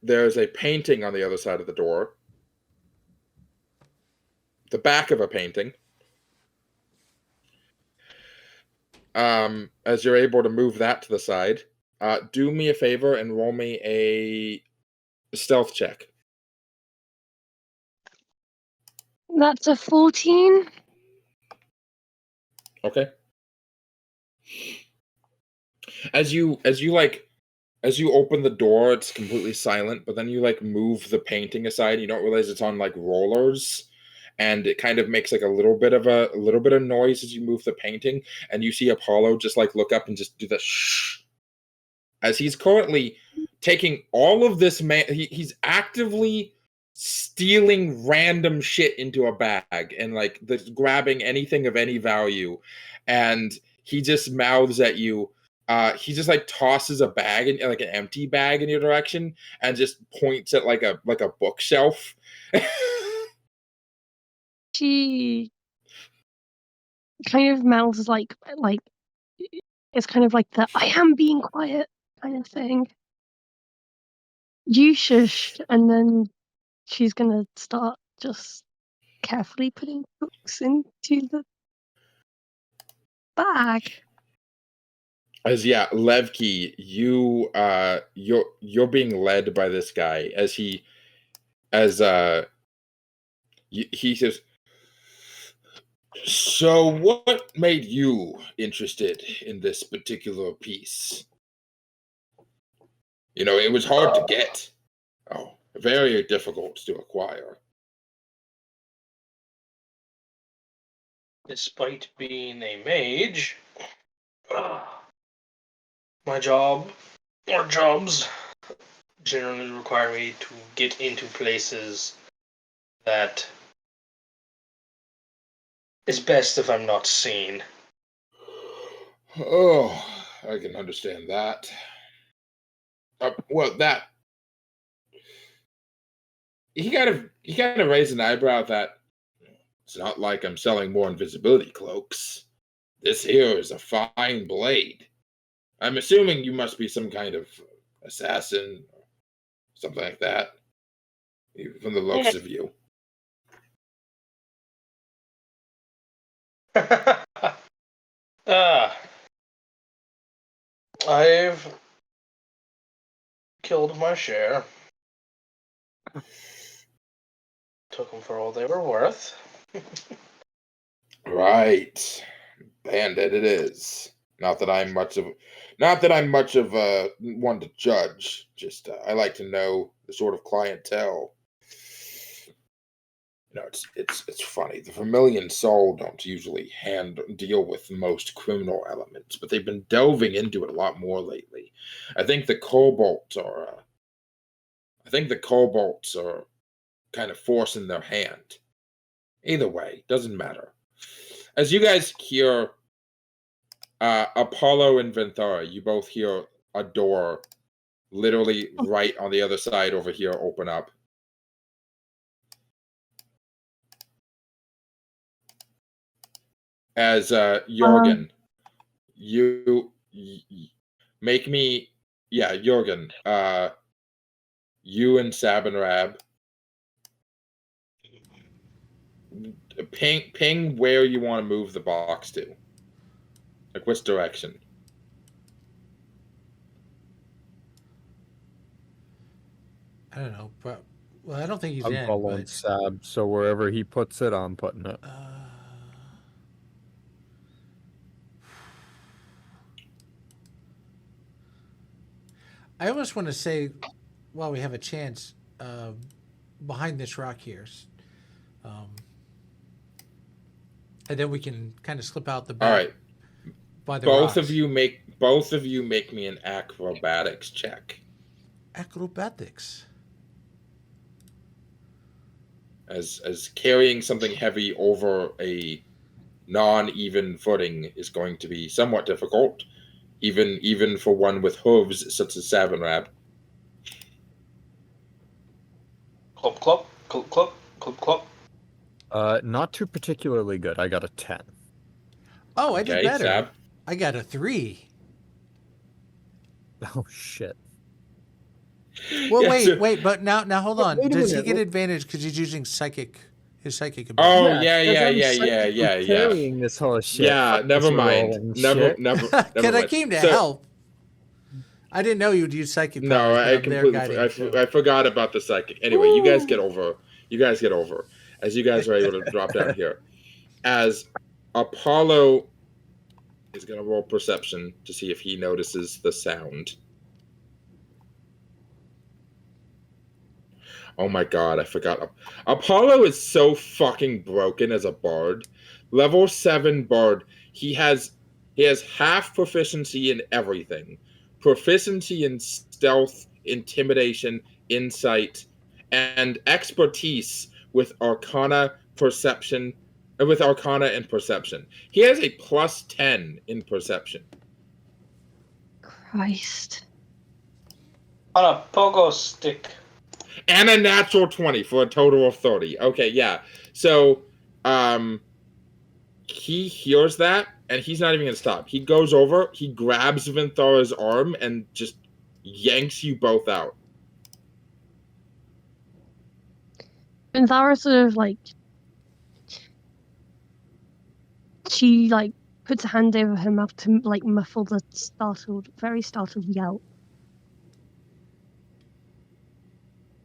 There's a painting on the other side of the door. The back of a painting. As you're able to move that to the side, do me a favor and roll me a stealth check. That's a 14. Okay. As you open the door, it's completely silent, but then you like move the painting aside. You don't realize it's on like rollers, and it kind of makes like a little bit of noise as you move the painting, and you see Apollo just like look up and just do the shh, as he's currently taking all of this he's actively stealing random shit into a bag and like grabbing anything of any value, and he just mouths at you. He just like tosses a bag in like an empty bag in your direction and just points at like a bookshelf. She kind of mouths like it's kind of like the I am being quiet kind of thing. You shush, and then she's gonna start just carefully putting books into the bag. As Levki, you're being led by this guy as he says, so what made you interested in this particular piece? You know, it was hard to get. Oh, very difficult to acquire. Despite being a mage, my job or jobs generally require me to get into places that is best if I'm not seen. Oh, I can understand that. Well, that he kind of raised an eyebrow at that. It's not like I'm selling more invisibility cloaks. This here is a fine blade. I'm assuming you must be some kind of assassin or something like that, from the looks of you. I've killed my share. Took them for all they were worth. Right. Bandit it is. Not that I'm much of one to judge. Just I like to know the sort of clientele. You know, it's funny. The Vermilion Soul don't usually deal with most criminal elements, but they've been delving into it a lot more lately. I think the Kobolds are kind of forcing their hand. Either way, doesn't matter. As you guys hear Apollo and Vinthara, you both hear a door literally right on the other side over here open up. As Jurgen, you make me, Jurgen, you and Sabanrab, ping where you want to move the box to. Like which direction? I don't know, but well, I don't think he's I'm in. following But Sab, so wherever he puts it, I'm putting it. I almost want to say, while we have a chance, behind this rock here, and then we can kind of slip out the back. All right. By the both rocks. of you make me an acrobatics check. Acrobatics. As carrying something heavy over a non-even footing is going to be somewhat difficult, even for one with hooves such as Sabanrab. Clop, clop, clop, clop, clop, clop. Not too particularly good. I got a 10. Oh, I did Okay, better. Sab. I got a 3. Oh shit. Well, Yeah, wait, but now hold on. Wait a Does he minute, get what- advantage because he's using his psychic ability? Oh because I'm carrying this whole shit. Yeah, Fuck never this mind. rolling Never shit. Because I mind. came to So- help. I didn't know you'd use psychic powers. No, but I I'm there completely guiding, I forgot about the psychic. Anyway, you guys get over. As you guys are able to drop down here. As Apollo is going to roll perception to see if he notices the sound. Oh my god, I forgot. Apollo is so fucking broken as a bard. Level 7 bard. He has half proficiency in everything. Proficiency in stealth, intimidation, insight, and expertise with arcana and perception. He has a plus 10 in perception. Christ. On a pogo stick. And a natural 20 for a total of 30. Okay, yeah. So, he hears that, and he's not even going to stop. He goes over, he grabs Vinthara's arm, and just yanks you both out. Vinthara sort of like she like puts a hand over her mouth to like muffle the very startled yell.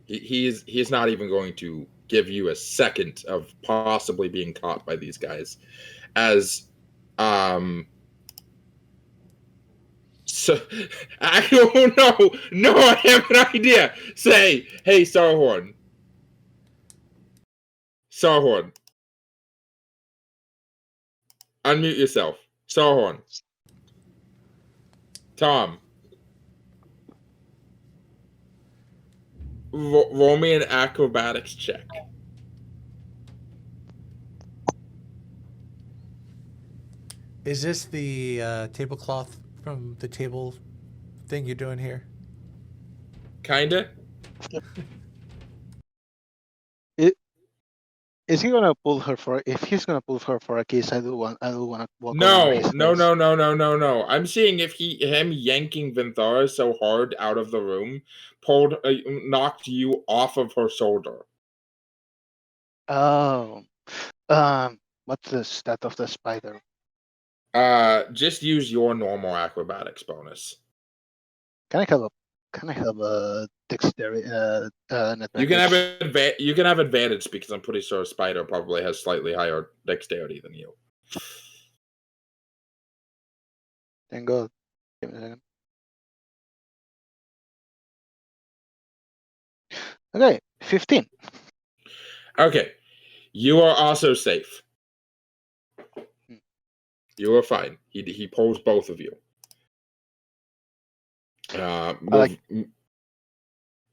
He's not even going to give you a second of possibly being caught by these guys. As so I don't know. No, I have an idea. Say, hey, Sarhorn. Unmute yourself. Sarhorn. Tom. Roll me an acrobatics check. Is this the tablecloth from the table thing you're doing here? Kinda. Is he gonna pull her for? If he's gonna pull her for a kiss, I do want to walk. No. over his face. I'm seeing if him yanking Vinthara so hard out of the room knocked you off of her shoulder. Oh, what's the stat of the spider? Just use your normal acrobatics bonus. Can I have a dexterity? You can have advantage because I'm pretty sure a spider probably has slightly higher dexterity than you. Thank God. Give me a second. Okay, 15. Okay, you are also safe. You are fine. He pulls both of you.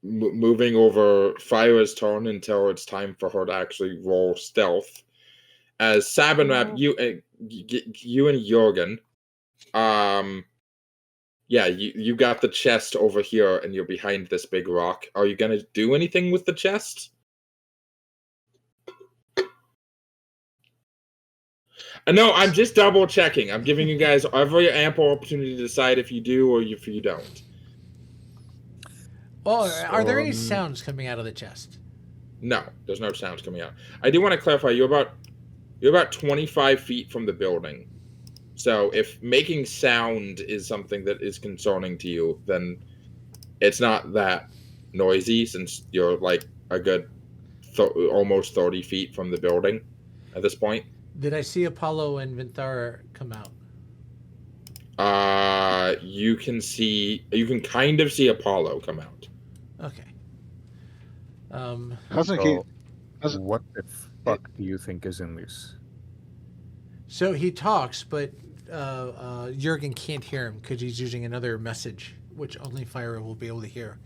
Moving over Phyra's turn until it's time for her to actually roll stealth. As Sabanrab, you and Jurgen, you got the chest over here, and you're behind this big rock. Are you gonna do anything with the chest? No, I'm just double checking. I'm giving you guys every ample opportunity to decide if you do or if you don't. Well, are there any sounds coming out of the chest? No, there's no sounds coming out. I do want to clarify, you're about 25 feet from the building. So if making sound is something that is concerning to you, then it's not that noisy since you're like a good almost 30 feet from the building at this point. Did I see Apollo and Vinthara come out? You can kind of see Apollo come out. Okay. What the fuck do you think is in this? So he talks, but Jurgen can't hear him because he's using another message, which only Phyra will be able to hear.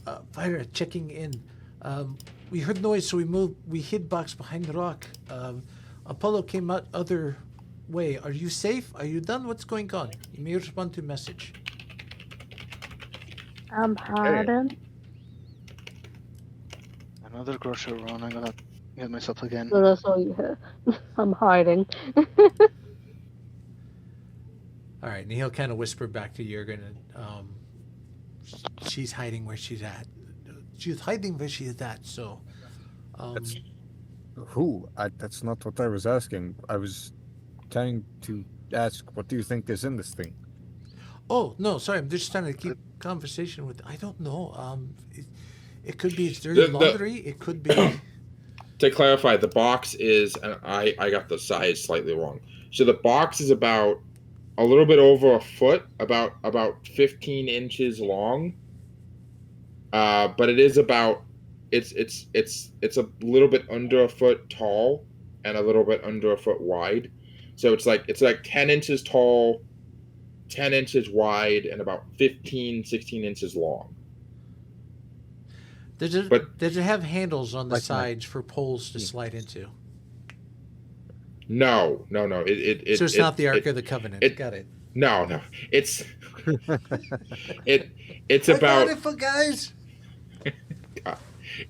Phyra, checking in. We heard noise, so we moved. We hid box behind the rock. Apollo came out other way. Are you safe? Are you done? What's going on? You may respond to message. I'm hiding. Another grocery run. I'm gonna get myself again. So that's all you hear. I'm hiding. All right, and he'll kind of whisper back to Jurgen. She's hiding where she's at. She's hiding where she's at. So, That's not what I was asking. I was trying to ask, what do you think is in this thing? Oh no, sorry. I'm just trying to keep conversation with. I don't know. It could be dirty laundry. It could be. To clarify, the box is, and I got the size slightly wrong. So the box is about a little bit over a foot, about 15 inches long. But it is about it's a little bit under a foot tall and a little bit under a foot wide. So it's like 10 inches tall, 10 inches wide, and about 15, 16 inches long. Does it have handles on the Like sides for poles to slide into? No. So it's not the Ark of the Covenant. Got it. No. It's it's I about got it for guys.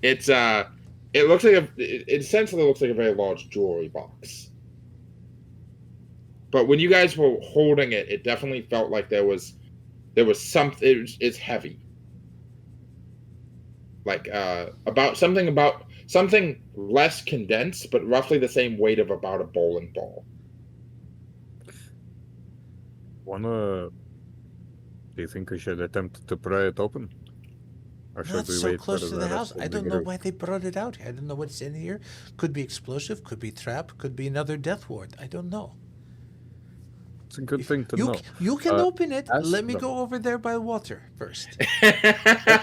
It's it looks like it essentially looks like a very large jewelry box. But when you guys were holding it, it definitely felt like there was something. It's heavy. Like about something less condensed, but roughly the same weight of about a bowling ball. Do you think we should attempt to pry it open? Or should Not we so wait close for to the house. I don't know why they brought it out. I don't know what's in here. Could be explosive, could be trap, could be another death ward. I don't know. It's a good thing to know. You can open it. Let me them. go over there by water first.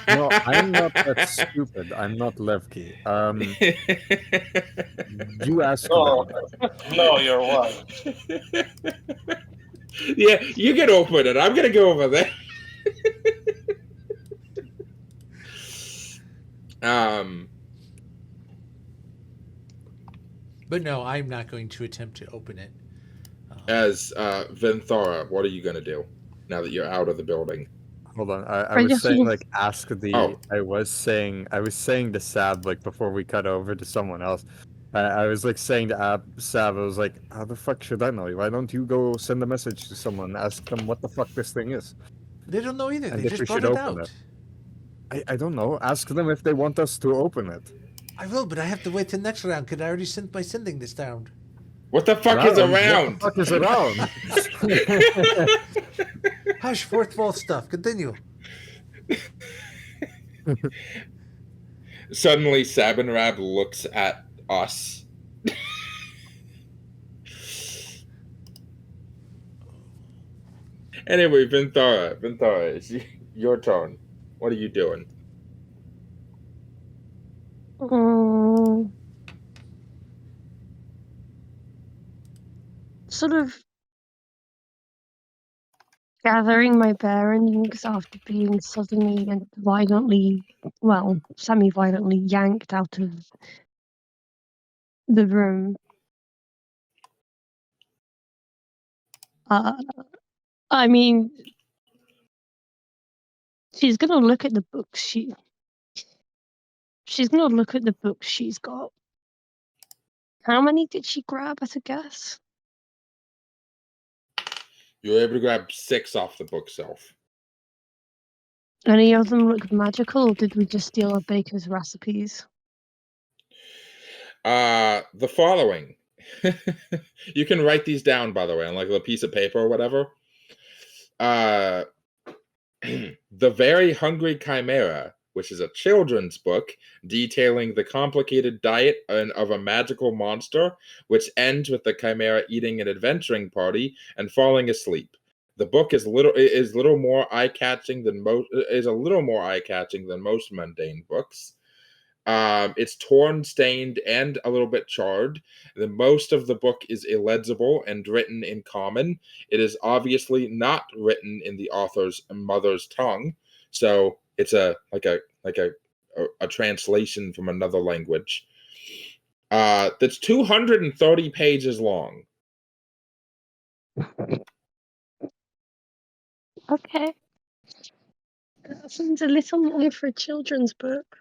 No, I'm not that stupid. I'm not Levki. You ask No, them. no, you're right. Yeah, you can open it. I'm gonna go over there. But no, I'm not going to attempt to open it. As Vinthara, what are you gonna do now that you're out of the building? Hold on, I was saying like ask the. Oh. I was saying to Sab like before we cut over to someone else. I was like saying to Sab, I was like, how the fuck should I know? Why don't you go send a message to someone, ask them what the fuck this thing is? They don't know either. And They if we just brought should it open out. I don't know. Ask them if they want us to open it. I will, but I have to wait till next round. Could I already send by sending this round? What the fuck is around? What the fuck is around? Hush, fourth wall stuff. Continue. Suddenly, Sabanrab looks at us. Anyway, Vinthara, it's your turn. What are you doing? Sort of gathering my bearings after being suddenly and violently, well, semi-violently yanked out of the room. I mean, she's gonna look at the books. She's gonna look at the books she's got. How many did she grab at a guess? You were able to grab 6 off the bookshelf. Any of them look magical, or did we just steal a baker's recipes? The following. You can write these down, by the way, on like a piece of paper or whatever. The Very Hungry Chimera, which is a children's book detailing the complicated diet of a magical monster, which ends with the chimera eating an adventuring party and falling asleep. The book is a little more eye-catching than most mundane books. It's torn, stained, and a little bit charred. The most of the book is illegible and written in common. It is obviously not written in the author's mother's tongue, so it's a translation from another language. That's 230 pages long. Okay. That seems a little more for a children's book.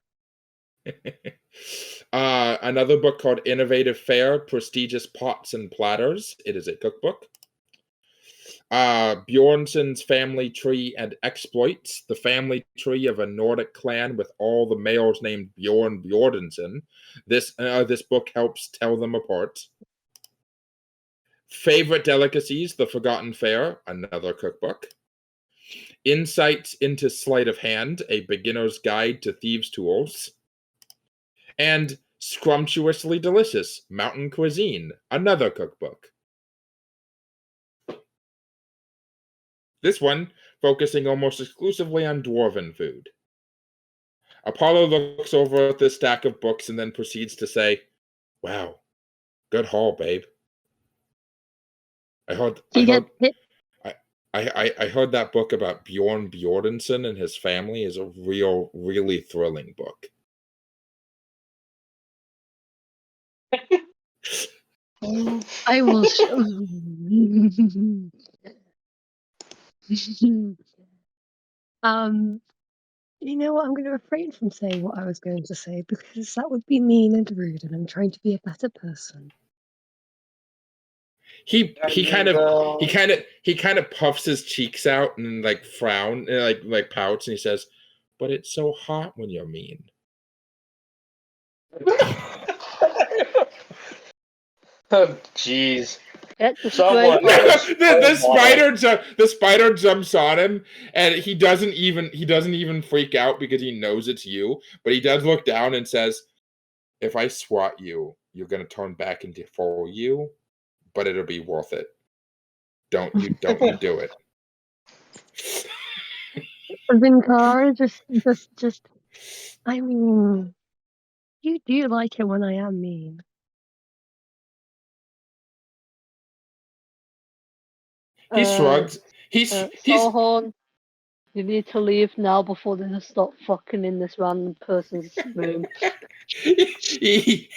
Another book called Innovative Fare, Prestigious Pots and Platters. It is a cookbook. Bjornson's Family Tree and Exploits, the family tree of a Nordic clan with all the males named Bjorn Bjornsson. This book helps tell them apart. Favorite Delicacies, The Forgotten Fare, another cookbook. Insights into Sleight of Hand, a beginner's guide to thieves' tools. And Scrumptiously Delicious, Mountain Cuisine, another cookbook. This one focusing almost exclusively on dwarven food. Apollo looks over at this stack of books and then proceeds to say, "Wow, good haul, babe. I heard that book about Bjorn Bjornsson and his family is a really thrilling book." I will. You know what? I'm going to refrain from saying what I was going to say because that would be mean and rude, and I'm trying to be a better person. He kind of puffs his cheeks out and like frown and like pouts, and he says, "But it's so hot when you're mean." Oh, jeez. The spider jumps on him, and he doesn't even freak out because he knows it's you. But he does look down and says, "If I swat you, you're gonna turn back into for you, but it'll be worth it. Don't you do it." Vinthara, just. I mean, you do like it when I am mean. He shrugs. He's Sarhorn, you need to leave now before they just stop fucking in this random person's room. he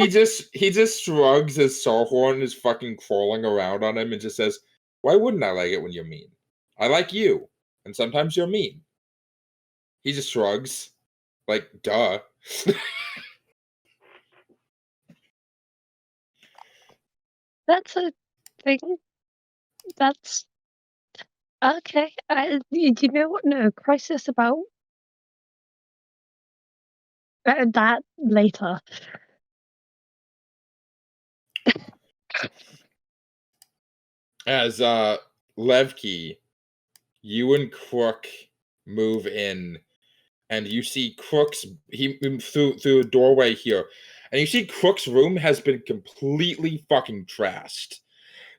just shrugs as Sarhorn is fucking crawling around on him and just says, "Why wouldn't I like it when you're mean? I like you, and sometimes you're mean." He just shrugs, like, duh. That's a thing. That's okay. You know what? No, crisis about that later. As Levki, you and Crook move in, and you see Crook's through a doorway here, and you see Crook's room has been completely fucking trashed.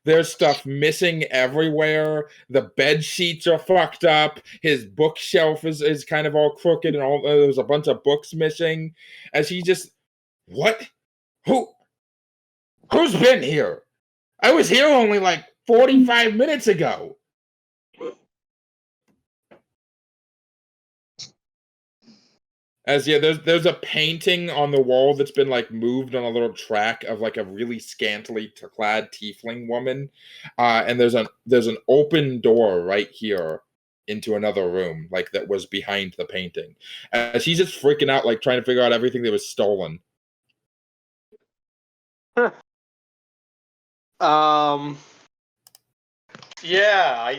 There's stuff missing everywhere. The bed sheets are fucked up. His bookshelf is kind of all crooked, and there's a bunch of books missing. As he just, what? Who's been here? I was here only like 45 minutes ago. As there's a painting on the wall that's been like moved on a little track of like a really scantily clad tiefling woman, and there's an open door right here into another room like that was behind the painting. As he's just freaking out, like trying to figure out everything that was stolen. Yeah,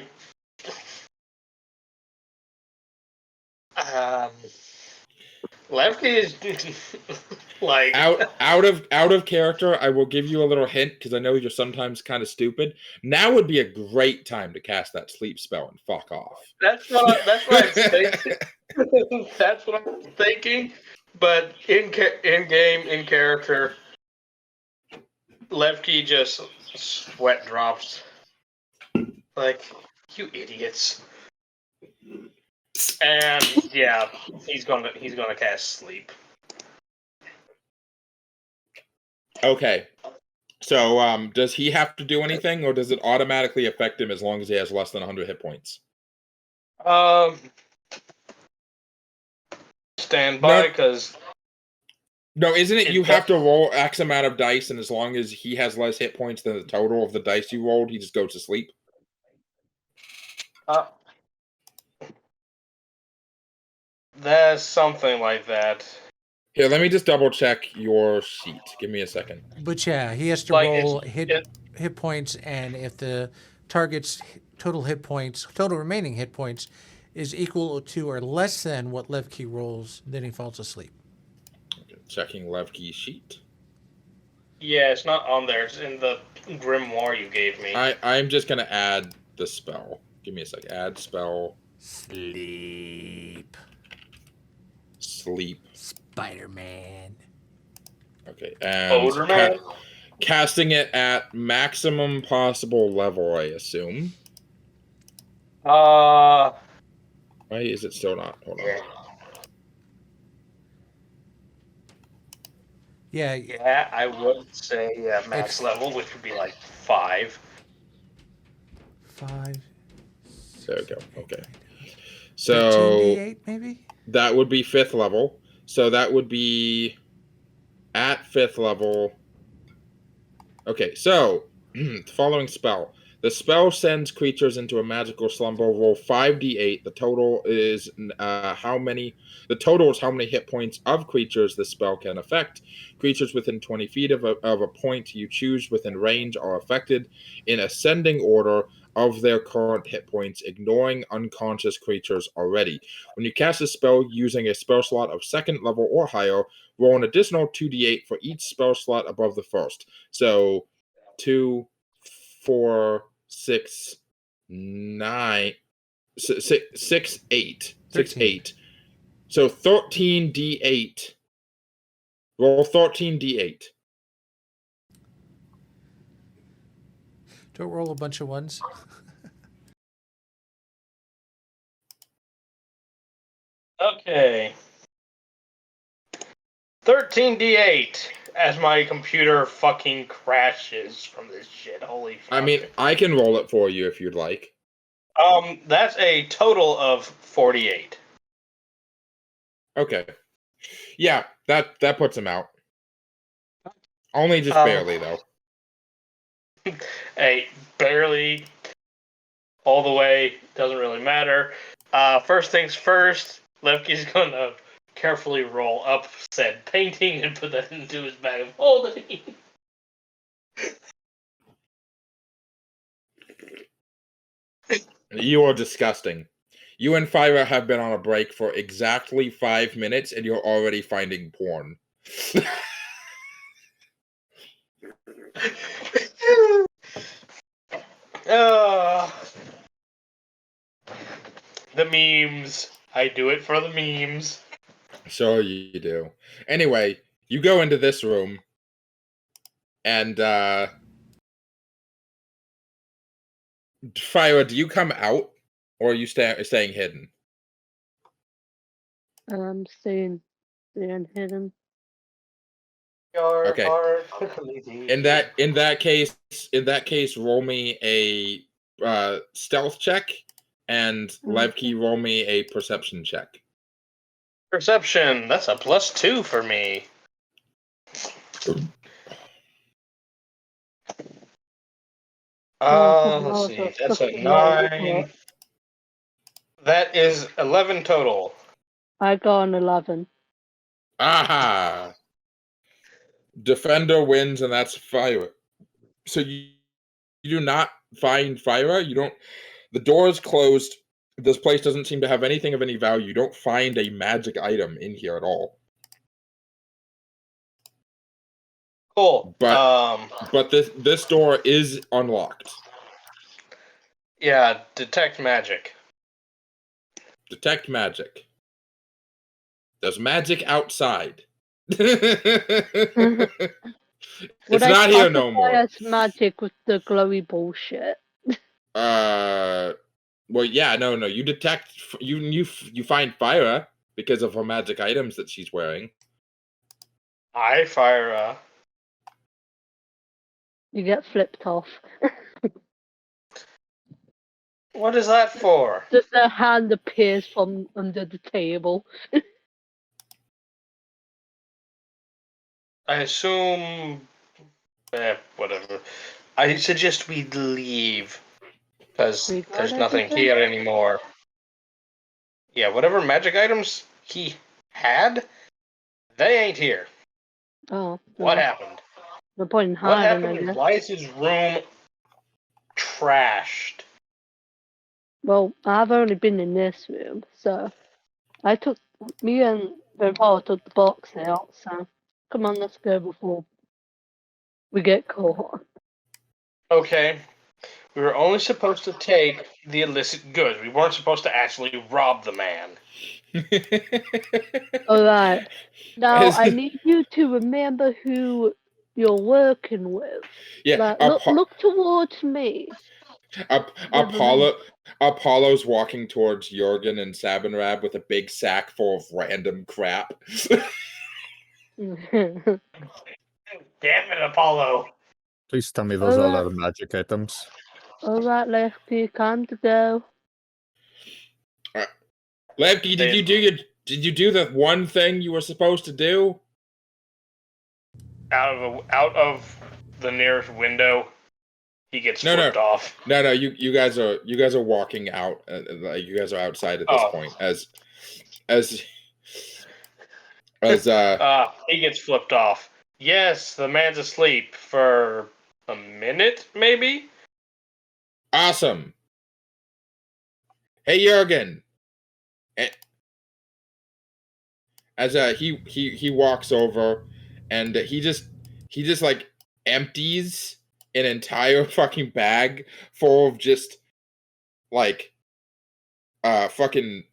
Levki is like out of character. I will give you a little hint because I know you're sometimes kind of stupid. Now would be a great time to cast that sleep spell and fuck off. That's what I'm thinking. That's what I'm thinking. But in character, Levki just sweat drops. Like, you idiots. And yeah, he's gonna cast sleep. Okay. So does he have to do anything, or does it automatically affect him as long as he has less than 100 hit points? Stand by, because no, isn't it you have to roll X amount of dice, and as long as he has less hit points than the total of the dice you rolled, he just goes to sleep? There's something like that. Here, let me just double check your sheet. Give me a second. But yeah, he has to roll hit points, and if the target's total remaining hit points is equal to or less than what Levki rolls, then he falls asleep. Okay, checking Levki's sheet. Yeah, it's not on there. It's in the grimoire you gave me. I'm just gonna add the spell. Give me a sec. Add spell. Sleep. Spider-Man. Okay, and casting it at maximum possible level, I assume. Why is it still not? Hold on. Yeah, Yeah, I would say max level, which would be like 5. 5. There we go. Okay. 13 So D8 maybe. that would be 5th level. So that would be at 5th level. Okay, so following spell. The spell sends creatures into a magical slumber. Roll 5d8. The total is how many hit points of creatures the spell can affect. Creatures within 20 feet of a point you choose within range are affected in ascending order of their current hit points, ignoring unconscious creatures already. When you cast a spell using a spell slot of 2nd level or higher, roll an additional 2d8 for each spell slot above the first. So 2, 4, 6, 9, 6, 8. 6, 8. So 13d8. Roll 13d8. Don't roll a bunch of ones. Okay. 13d8 as my computer fucking crashes from this shit. Holy fuck. I mean, I can roll it for you if you'd like. That's a total of 48. Okay. Yeah, that puts him out. Only just barely, though. Hey, barely. All the way. Doesn't really matter. First things first, Levki's gonna carefully roll up said painting and put that into his bag of holding. You are disgusting. You and Phyra have been on a break for exactly 5 minutes, and you're already finding porn. The memes. I do it for the memes. So you do. Anyway, you go into this room, and Phyra, do you come out, or are you staying hidden? Staying hidden. Okay. In that case, roll me a stealth check, and Levki, roll me a perception check. Perception. That's a +2 for me. Let's see. That's a 9. That is 11 total. I got an 11. Aha! Defender wins, and that's Phyra. So you do not find Phyra. You don't. The door is closed. This place doesn't seem to have anything of any value. You don't find a magic item in here at all. Cool. But this door is unlocked. Yeah, detect magic. Detect magic. There's magic outside. It's not here no more. It's magic with the glowy bullshit. Well, yeah, no. You detect. You find Phyra because of her magic items that she's wearing. Hi, Phyra. You get flipped off. What is that for? Just a hand appears from under the table. I assume. Whatever. I suggest we leave. Because there's nothing here anymore. Yeah, whatever magic items he had, they ain't here. Oh. What happened? No point in What hiding, happened? I guess. Why is his room trashed? Well, I've only been in this room, so me and Vinthara took the box out, so come on, let's go before we get caught. Okay. We were only supposed to take the illicit goods. We weren't supposed to actually rob the man. Alright. Now, I need you to remember who you're working with. Yeah, look towards me. Apollo's walking towards Jurgen and Sabanrab with a big sack full of random crap. Damn it, Apollo. Please tell me those are Alright. all magic items. Alright, Lefty, time to go. Levki, did you do the one thing you were supposed to do? Out of the nearest window, he gets flipped off. No, you guys are walking out. Like you guys are outside at this point. He gets flipped off. Yes, the man's asleep for a minute, maybe. Awesome. Hey, Jurgen. As he walks over, and he just like empties an entire fucking bag full of just like fucking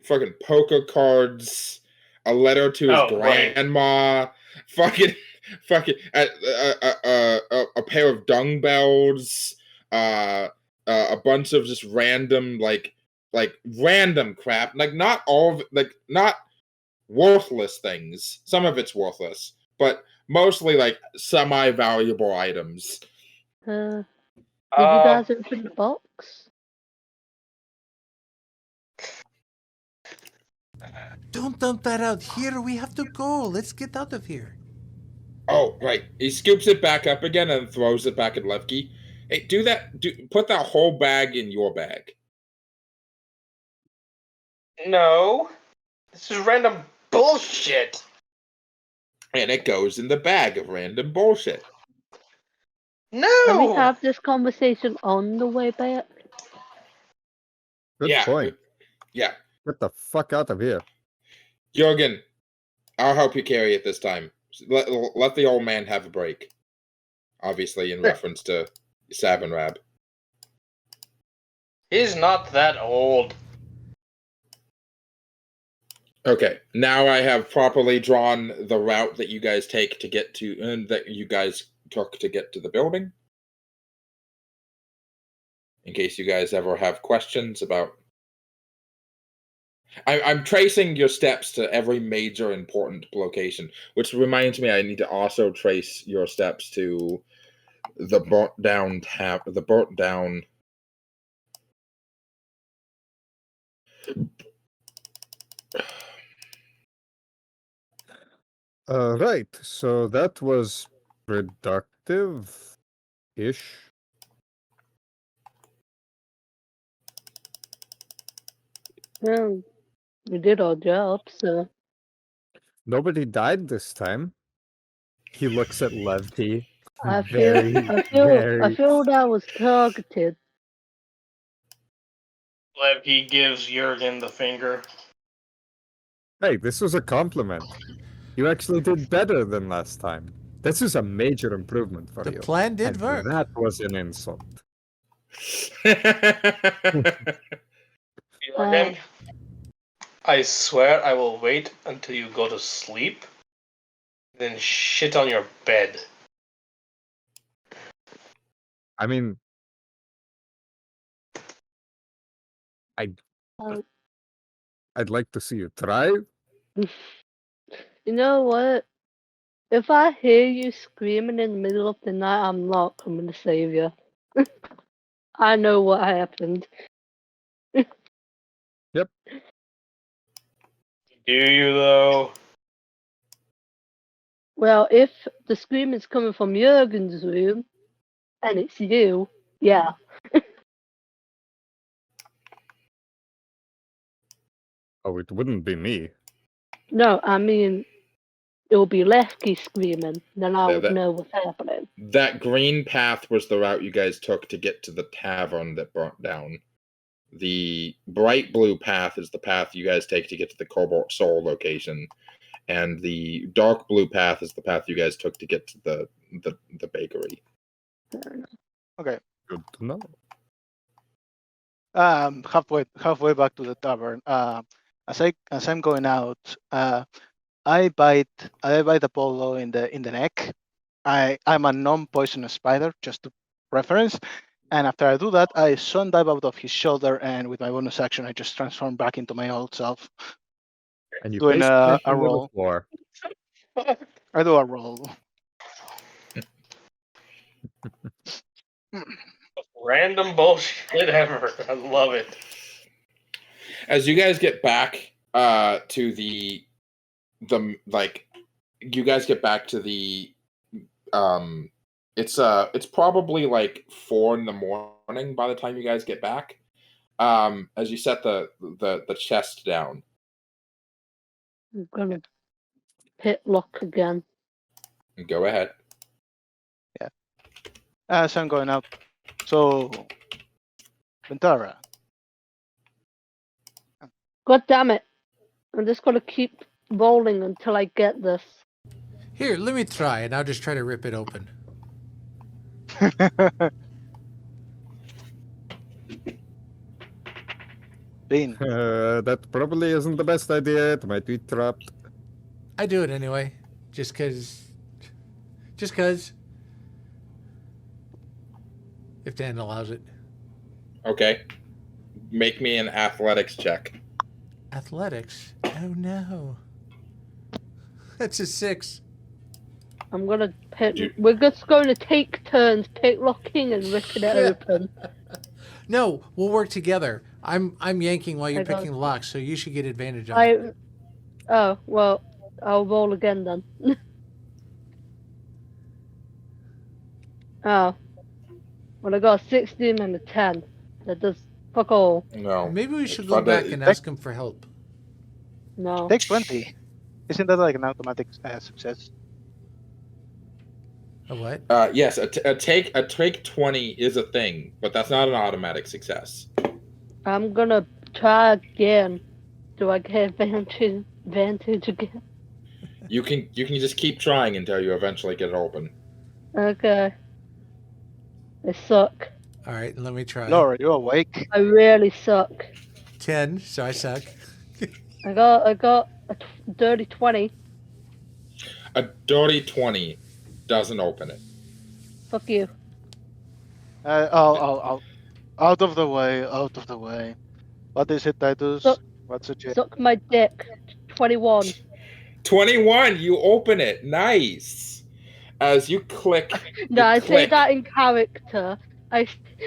poker cards, a letter to his grandma, fucking a pair of dumbbells, a bunch of just random like random crap, like not all of it, like not worthless things. Some of it's worthless, but mostly like semi-valuable items. Did you guys open the box? Don't dump that out here. We have to go. Let's get out of here. Oh, right. He scoops it back up again and throws it back at Levki. Hey, put that whole bag in your bag. No. This is random bullshit. And it goes in the bag of random bullshit. No. Can we have this conversation on the way back? Good point. Yeah. Get the fuck out of here. Jurgen, I'll help you carry it this time. Let the old man have a break. Obviously, in reference to Sabanrab. He's not that old. Okay, now I have properly drawn the route that you guys take to get to, and that you guys took to get to the building. In case you guys ever have questions about... I'm tracing your steps to every major important location, which reminds me I need to also trace your steps to the burnt down Right, so that was productive-ish. Well, we did our job, so... Nobody died this time. He looks at Levki. I feel that was targeted. Levki gives Jurgen the finger. Hey, this was a compliment. You actually did better than last time. This is a major improvement for you. The plan did And work. that was an insult. Jurgen, I swear I will wait until you go to sleep, then shit on your bed. I mean, I'd like to see you try. You know what? If I hear you screaming in the middle of the night, I'm not coming to save you. I know what happened. Yep. Do you, though? Well, if the scream is coming from Jurgen's room, and it's you, yeah. Oh, it wouldn't be me. No, I mean, it'll be Lefki screaming, then I would know what's happening. That green path was the route you guys took to get to the tavern that burnt down. The bright blue path is the path you guys take to get to the Cobalt Soul location. And the dark blue path is the path you guys took to get to the bakery. Okay. Good to know. Halfway back to the tavern. As I'm going out, I bite Apollo in the neck. I'm a non-poisonous spider, just to reference. And after I do that, I sun dive out of his shoulder, and with my bonus action, I just transform back into my old self. And you doing a face roll. floor. I do a roll. Random bullshit ever. I love it. As you guys get back to the like, you guys get back to the it's probably like 4 a.m. by the time you guys get back. As you set the chest down. I'm gonna pit lock again. Go ahead. As I'm going up. So, Vinthara. God damn it! I'm just gonna keep rolling until I get this. Here, let me try, and I'll just try to rip it open. Bean. That probably isn't the best idea. It might be trapped. I do it anyway, just cause. If Dan allows it. Okay. Make me an athletics check. Athletics? Oh no. That's a 6. I'm gonna pit. We're just going to take turns pick locking and ripping it open. No, we'll work together. I'm yanking while you're I got picking the locks, so you should get advantage on I. it. Oh well, I'll roll again then. Oh. Well, I got a 16 and a 10. That does fuck all. No. Maybe we should It's go fun back to- and ask him for help. No. Take 20. Isn't that like an automatic success? A what? Yes, a take 20 is a thing, but that's not an automatic success. I'm gonna try again. Do I get advantage again? You can just keep trying until you eventually get it open. Okay. I suck. All right, let me try. Laura, you awake? I really suck. 10, so I suck. I got a dirty 20. A dirty 20 doesn't open it. Fuck you. I'll out of the way, out of the way. What is it, Titus? Suck- What's the check? Suck my dick. 21. 21, you open it. Nice. As you click. No, I say click. that in character.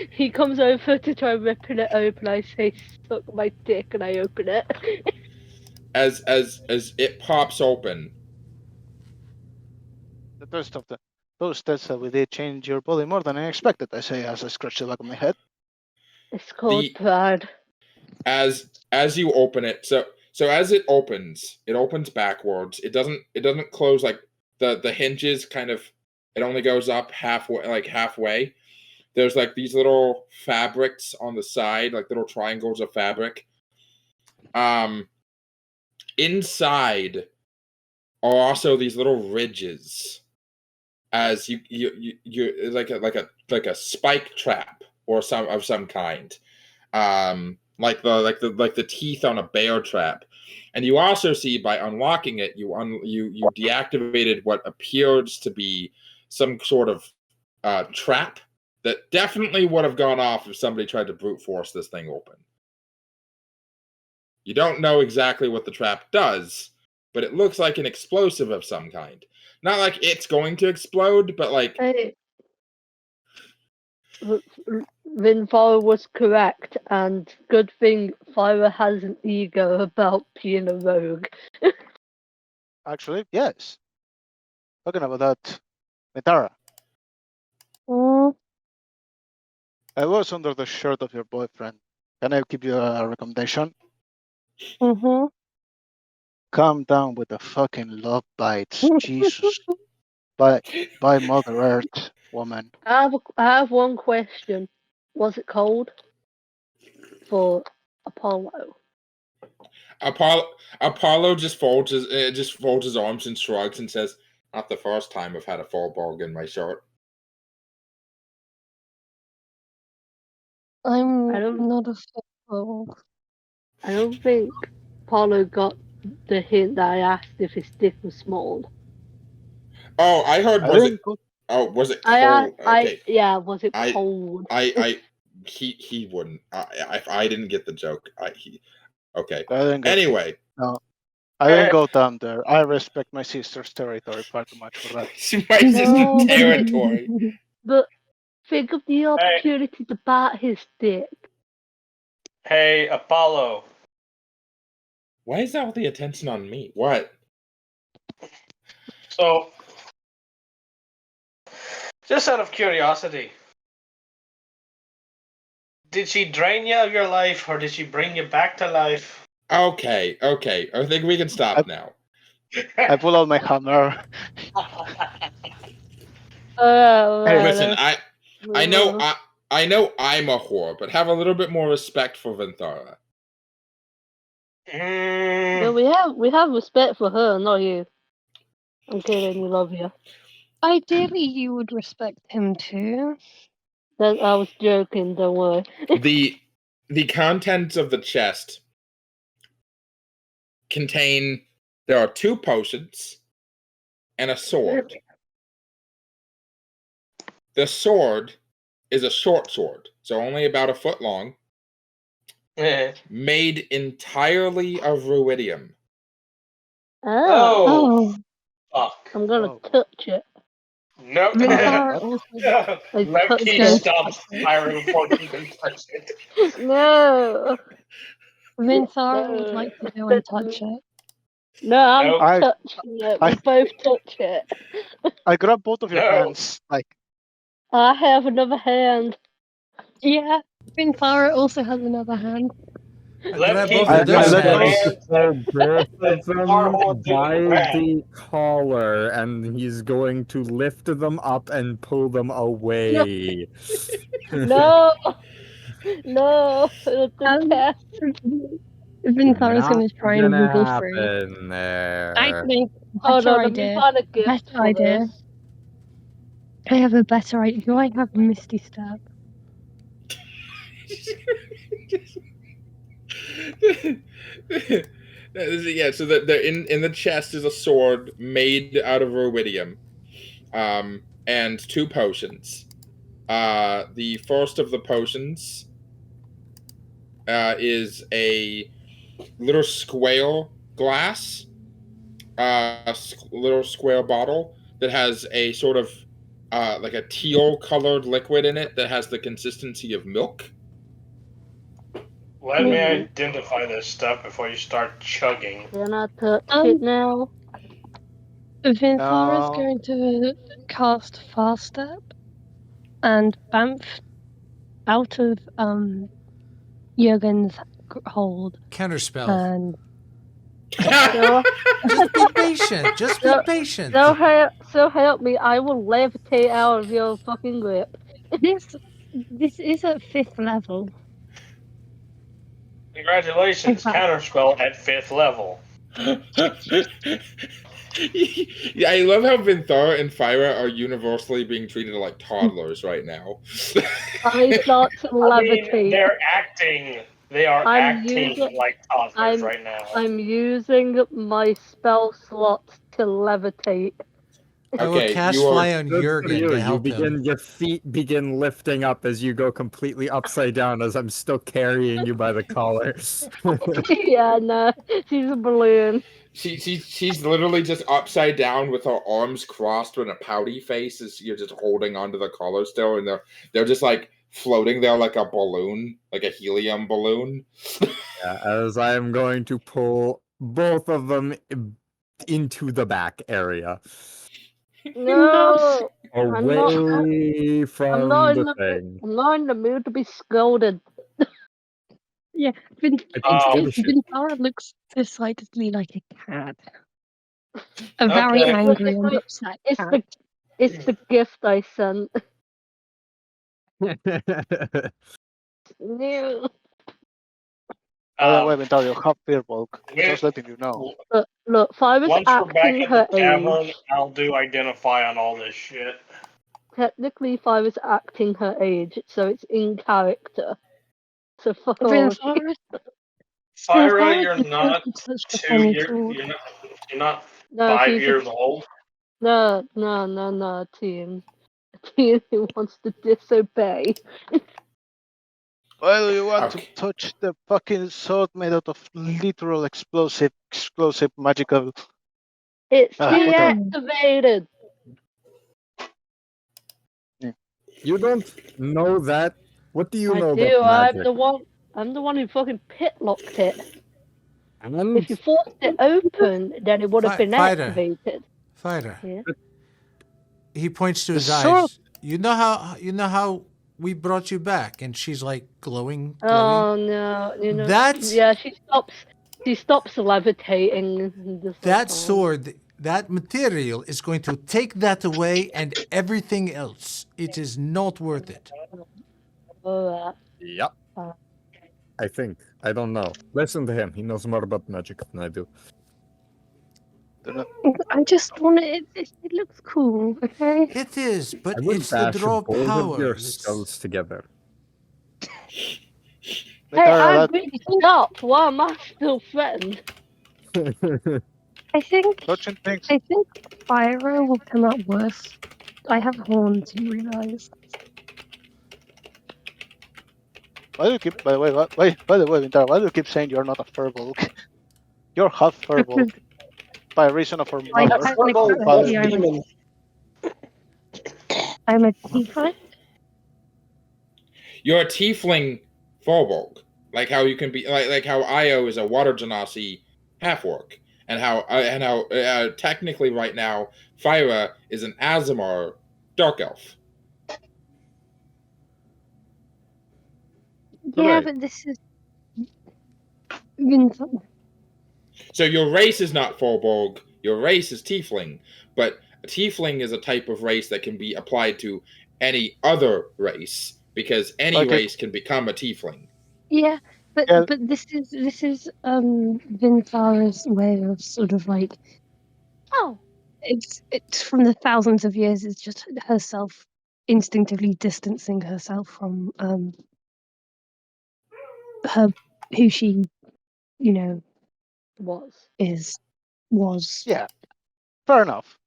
He comes over to try ripping it open. I say, suck my dick, and I open it. As it pops open. The first of those tests that we did change your body more than I expected, I say as I scratch the back of my head. It's called pride. As you open it, so as it opens backwards. It doesn't close like the hinges kind of, it only goes up halfway. There's like these little fabrics on the side, like little triangles of fabric. Inside are also these little ridges, as you like a spike trap or some kind, like the teeth on a bear trap. And you also see, by unlocking it, you deactivated what appears to be some sort of trap that definitely would have gone off if somebody tried to brute force this thing open. You don't know exactly what the trap does, but it looks like an explosive of some kind. Not like it's going to explode, but like... Hey, Vinthara was correct, and good thing Phyra has an ego about being a rogue. Actually, yes. Talking about that, Vinthara. I was under the shirt of your boyfriend. Can I give you a recommendation? Mm-hmm. Calm down with the fucking love bites. Jesus. By Mother Earth, woman. I have one question. Was it cold for Apollo? Apollo just folds his arms and shrugs and says, "Not the first time I've had a Firbolg in my shirt." I'm I don't- not a football. I don't think Apollo got the hint that I asked if his dick was small. Oh, I heard. Was it cold? Was it cold? Was it cold? He wouldn't. I didn't get the joke. Okay. I didn't get Anyway. No. I didn't go down there. I respect my sister's territory far too much for that. My sister's No. territory. But think of the opportunity to bite his dick. Hey, Apollo. Why is all the attention on me? What? So, just out of curiosity, did she drain you of your life, or did she bring you back to life? Okay. I think we can stop now. I pull out my hammer. Listen, I know I'm a whore, but have a little bit more respect for Vinthara. But we have respect for her, not you. I'm kidding, we love you. Ideally, you would respect him too. I was joking, don't worry. The contents of the chest contain. There are 2 potions and a sword. The sword is a short sword, so only about a foot long, made entirely of ruidium. Oh, fuck. I'm gonna touch it. No. Vinthara also Levki stops firing before you can touch it. No. Vinthara would like to go and touch it. No, I'm Nope. touching it. We both touch it. I grab both of your hands, like. I have another hand. Yeah, Vinthara also has another hand. Grab Levki both of those let go. hands. Both of them Sarhorn by Elmcrown. the collar, and he's going to lift them up and pull them away. No. No. It's a test. Vinthara's going to try and Gonna wiggle through. happen there. Actually, Hold better on, let me idea. find a gift Better for idea. this. I have a better idea. Do I have Misty Step? Yeah, so in the chest is a sword made out of ruidium, and 2 potions. The first of the potions is a little square glass, little square bottle that has a sort of like a teal colored liquid in it that has the consistency of milk. Let me identify this stuff before you start chugging. Can I touch it now? Vinthara's No. going to cast Fast Step and Bamf out of Jurgen's hold. Counterspell. And Just be patient. Just be patient. So help me, I will levitate out of your fucking grip. this is at 5th level. Congratulations, counterspell at 5th level. Yeah, I love how Vinthara and Phyra are universally being treated like toddlers right now. I start to levitate. They're acting. They are acting like toddlers right now. I'm using my spell slots to levitate. I will cast fly on Good for Jurgen you. to You help him. your feet begin lifting up as you go completely upside down as I'm still carrying you by the collar. Yeah, no, she's a balloon. She's literally just upside down with her arms crossed and a pouty face as you're just holding onto the collar still, and they're just like floating there like a balloon, like a helium balloon. Yeah, as I am going to pull both of them into the back area. No, Away from the thing. I'm not in the mood to be scolded. Yeah, Vinthara looks decidedly like a cat. A very angry and upset cat. It's the gift I sent. No. Wait, Vinthara, you have Firbolg. Just letting you know. Look, if I was Once we're back acting in her the tavern, age, I'll do identify on all this shit. technically if I was acting her age, so it's in character. So fuck off. Phyra, you're not 2 years. You're not 5 years old. No, team. A team who wants to disobey. Why do you want Okay. to touch the fucking sword made out of literal explosive magical? It's whatever. deactivated. You don't know that? What do you I know do. about magic? I'm the one who fucking pitlocked it. And If you forced it open, then it would have been Fighter. activated. Fighter. Yeah. He points to his The sword- eyes. You know how we brought you back, and she's like glowing. Oh no! You know. That's- Yeah. She stops levitating. And just That like, oh. sword, that material is going to take that away and everything else. It is not worth it. Oh, Yep. Uh. I think. I don't know. Listen to him. He knows more about magic than I do. I just want it. It looks cool. Okay. It is, but I would it's the bash draw both of your power. skulls together. Hey, Vinthara, I that- agree. Stop! Why am I still threatened? I think touching things. Phyra will come out worse. I have horns, you realise. Why do you keep? By the way, Vinthara, why do you keep saying you're not a Firbolg? You're half Firbolg by reason of her I mother. technically I'm a tiefling. You're a tiefling Firbolg. Like how you can be like how Io is a water genasi half orc, and how technically right now Phyra is an Aasimar dark elf. Yeah, Right. but this is Vinthara. So your race is not Firbolg, your race is tiefling, but a tiefling is a type of race that can be applied to any other race, because any Okay. race can become a tiefling. Yeah, but Yeah. but this is Vinthara's way of sort of like Oh. it's from the thousands of years. It's just herself instinctively distancing herself from her who she was. Yeah, fair enough.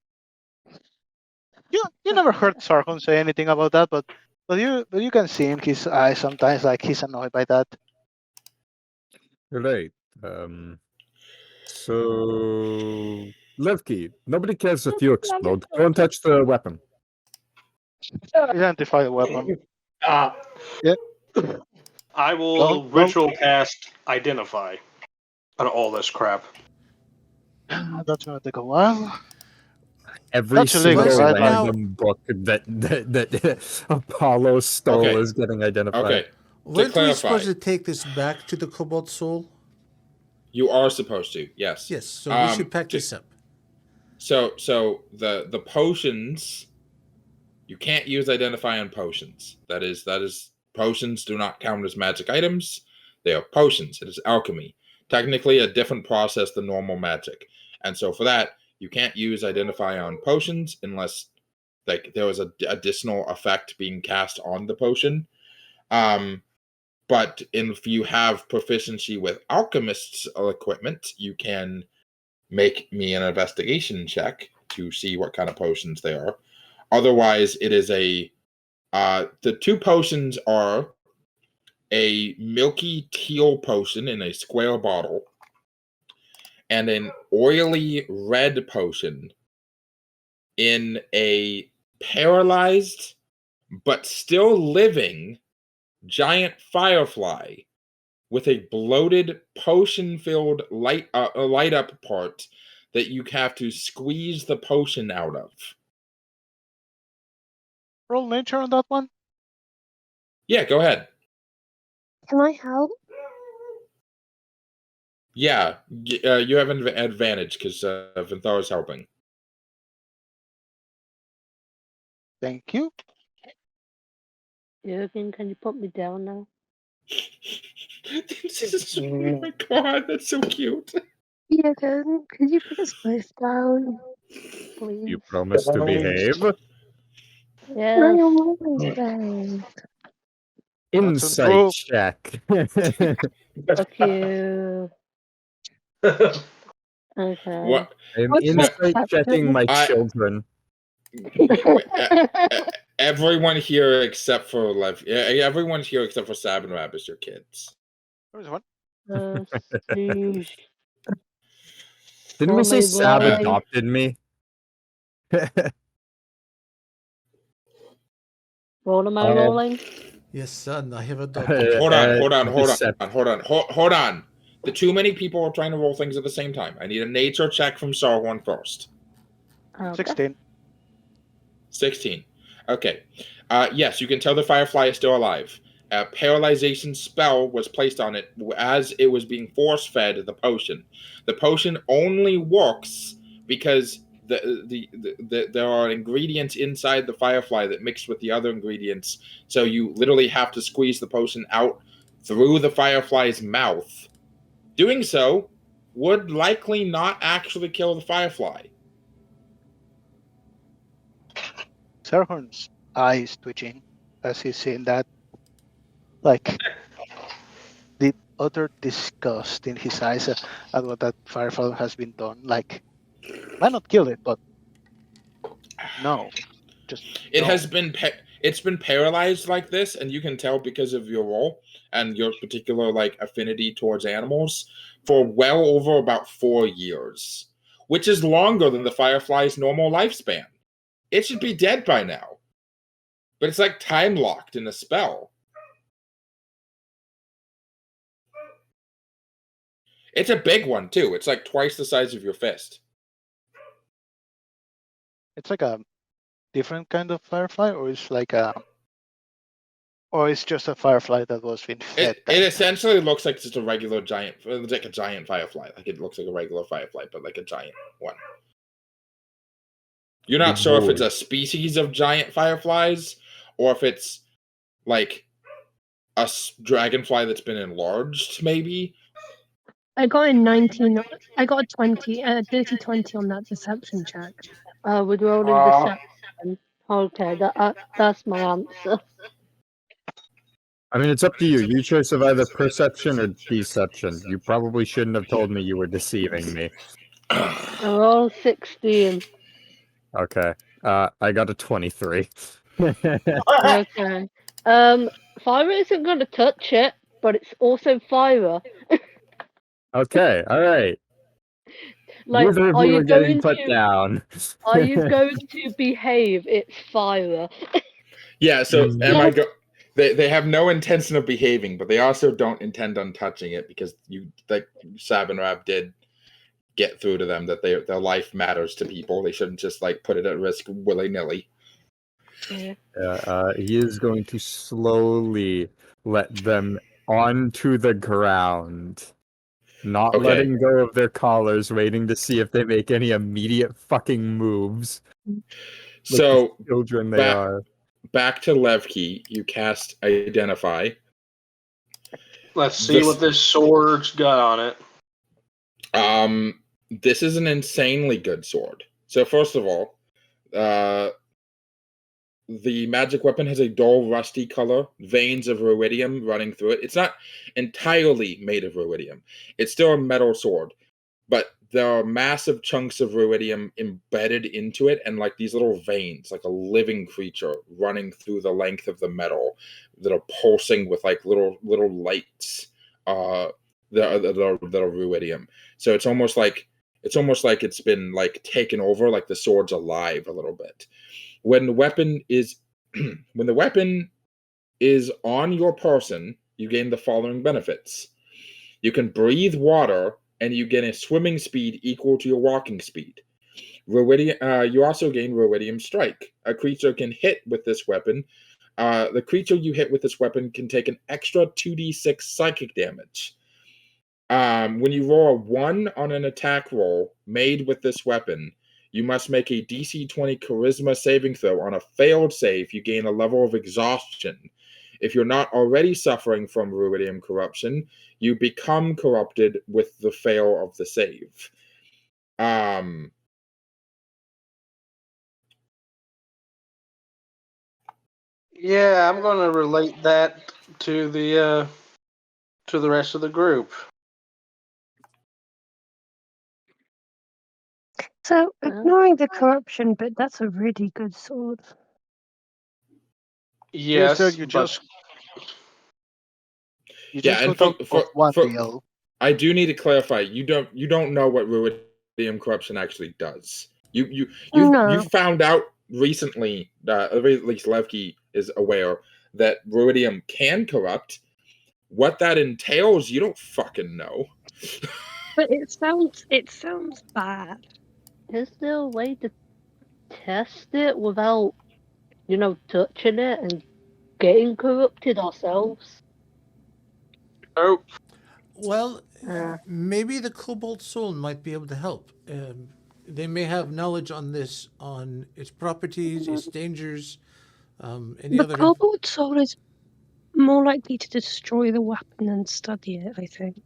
You never heard Sarhorn say anything about that, but you can see in his eyes sometimes like he's annoyed by that. Right. So Levki, nobody cares if you explode. Go and touch the weapon. Identify the weapon. Yeah. I will Don't- ritual cast identify on all this crap. That's gonna take a while. Every That's illegal, single right? random book that Apollo stole Okay. is getting identified. Okay. Weren't we clarify. supposed to take this back to the Cobalt Soul? You are supposed to, yes. Yes, so we should pack this up. So the potions, you can't use identify on potions. That is potions do not count as magic items. They are potions. It is alchemy. Technically a different process than normal magic. And so for that, you can't use identify on potions unless like there was an additional effect being cast on the potion. But if you have proficiency with alchemist's equipment, you can make me an investigation check to see what kind of potions they are. Otherwise, it is the two potions are a milky teal potion in a square bottle and an oily red potion in a paralyzed but still living giant firefly with a bloated potion-filled light up part that you have to squeeze the potion out of. Roll nature on that one. Yeah, go ahead. Can I help? Yeah, you have an advantage because Vinthara's helping. Thank you. Jurgen, can you put me down now? Oh my god, that's so cute. Yeah, could you put us both down, please? You promise to behave. Yes. I always say. Insight improve. check. Fuck you. Okay. What? I'm What's insight that? checking my I- children. Everyone here except for everyone here except for Sabanrab is your kids. There's one. Snooze. Didn't we say Only Sab rolling. adopted me? What am I rolling? Yes, son, I have adopted. Hold on. Deception. Hold on. The too many people are trying to roll things at the same time. I need a nature check from Sarhorn first. Okay. 16. 16. Okay. Yes, you can tell the firefly is still alive. A paralyzation spell was placed on it as it was being force-fed the potion. The potion only works because there are ingredients inside the firefly that mix with the other ingredients. So you literally have to squeeze the potion out through the firefly's mouth. Doing so would likely not actually kill the firefly. Sarhorn's eyes twitching as he's seeing that. Like, the utter disgust in his eyes at what that firefly has been done. Like, might not kill it, but no. It no. has been it's been paralyzed like this, and you can tell because of your role and your particular like affinity towards animals for well over about 4 years, which is longer than the firefly's normal lifespan. It should be dead by now, but it's like time locked in a spell. It's a big one too. It's like twice the size of your fist. It's like a different kind of firefly, or it's like or it's just a firefly that was being fed. It essentially looks like just a regular giant, like a giant firefly. Like it looks like a regular firefly, but like a giant one. You're not sure if it's a species of giant fireflies or if it's like a dragonfly that's been enlarged, maybe. I got a 19. I got a 20, a dirty 20 on that deception check. We're rolling deception. Okay, that's my answer. I mean, it's up to you. You choice of either perception or deception. You probably shouldn't have told me you were deceiving me. I rolled 16. Okay. I got a 23. Okay. Phyra isn't going to touch it, but it's also Phyra. Okay, alright. Like, Neither of you are getting put down. Are you going to behave? It's Phyra. Yeah, so they have no intention of behaving, but they also don't intend on touching it because Sabanrab did get through to them that their life matters to people. They shouldn't just like put it at risk willy-nilly. Yeah. He is going to slowly let them onto the ground. Not letting go of their collars, waiting to see if they make any immediate fucking moves. So the children they are. Back to Levki, you cast Identify. Let's see what this sword's got on it. This is an insanely good sword. So first of all, the magic weapon has a dull, rusty color, veins of ruidium running through it. It's not entirely made of ruidium. It's still a metal sword, but there are massive chunks of ruidium embedded into it and like these little veins, like a living creature running through the length of the metal that are pulsing with like little lights that are ruidium. So it's almost like it's been like taken over, like the sword's alive a little bit. When the weapon is on your person, you gain the following benefits. You can breathe water, and you gain a swimming speed equal to your walking speed. You also gain Ruidium Strike. A creature can hit with this weapon. The creature you hit with this weapon can take an extra 2d6 psychic damage. When you roll a 1 on an attack roll made with this weapon, you must make a DC 20 Charisma saving throw. On a failed save, you gain a level of exhaustion. If you're not already suffering from ruidium corruption, you become corrupted with the fail of the save. Yeah, I'm going to relate that to the rest of the group. So, ignoring the corruption, but that's a really good sword. Yes, Sir, you but just Yeah, and got out of one deal. I do need to clarify. You don't know what ruidium corruption actually does. You No. found out recently that at least Levki is aware that ruidium can corrupt. What that entails, you don't fucking know. But it sounds bad. Is there a way to test it without, touching it and getting corrupted ourselves? oh, Well, Uh, maybe the Cobalt Soul might be able to help. They may have knowledge on this, on its properties, its dangers, any The other. Cobalt Soul is more likely to destroy the weapon than study it, I think.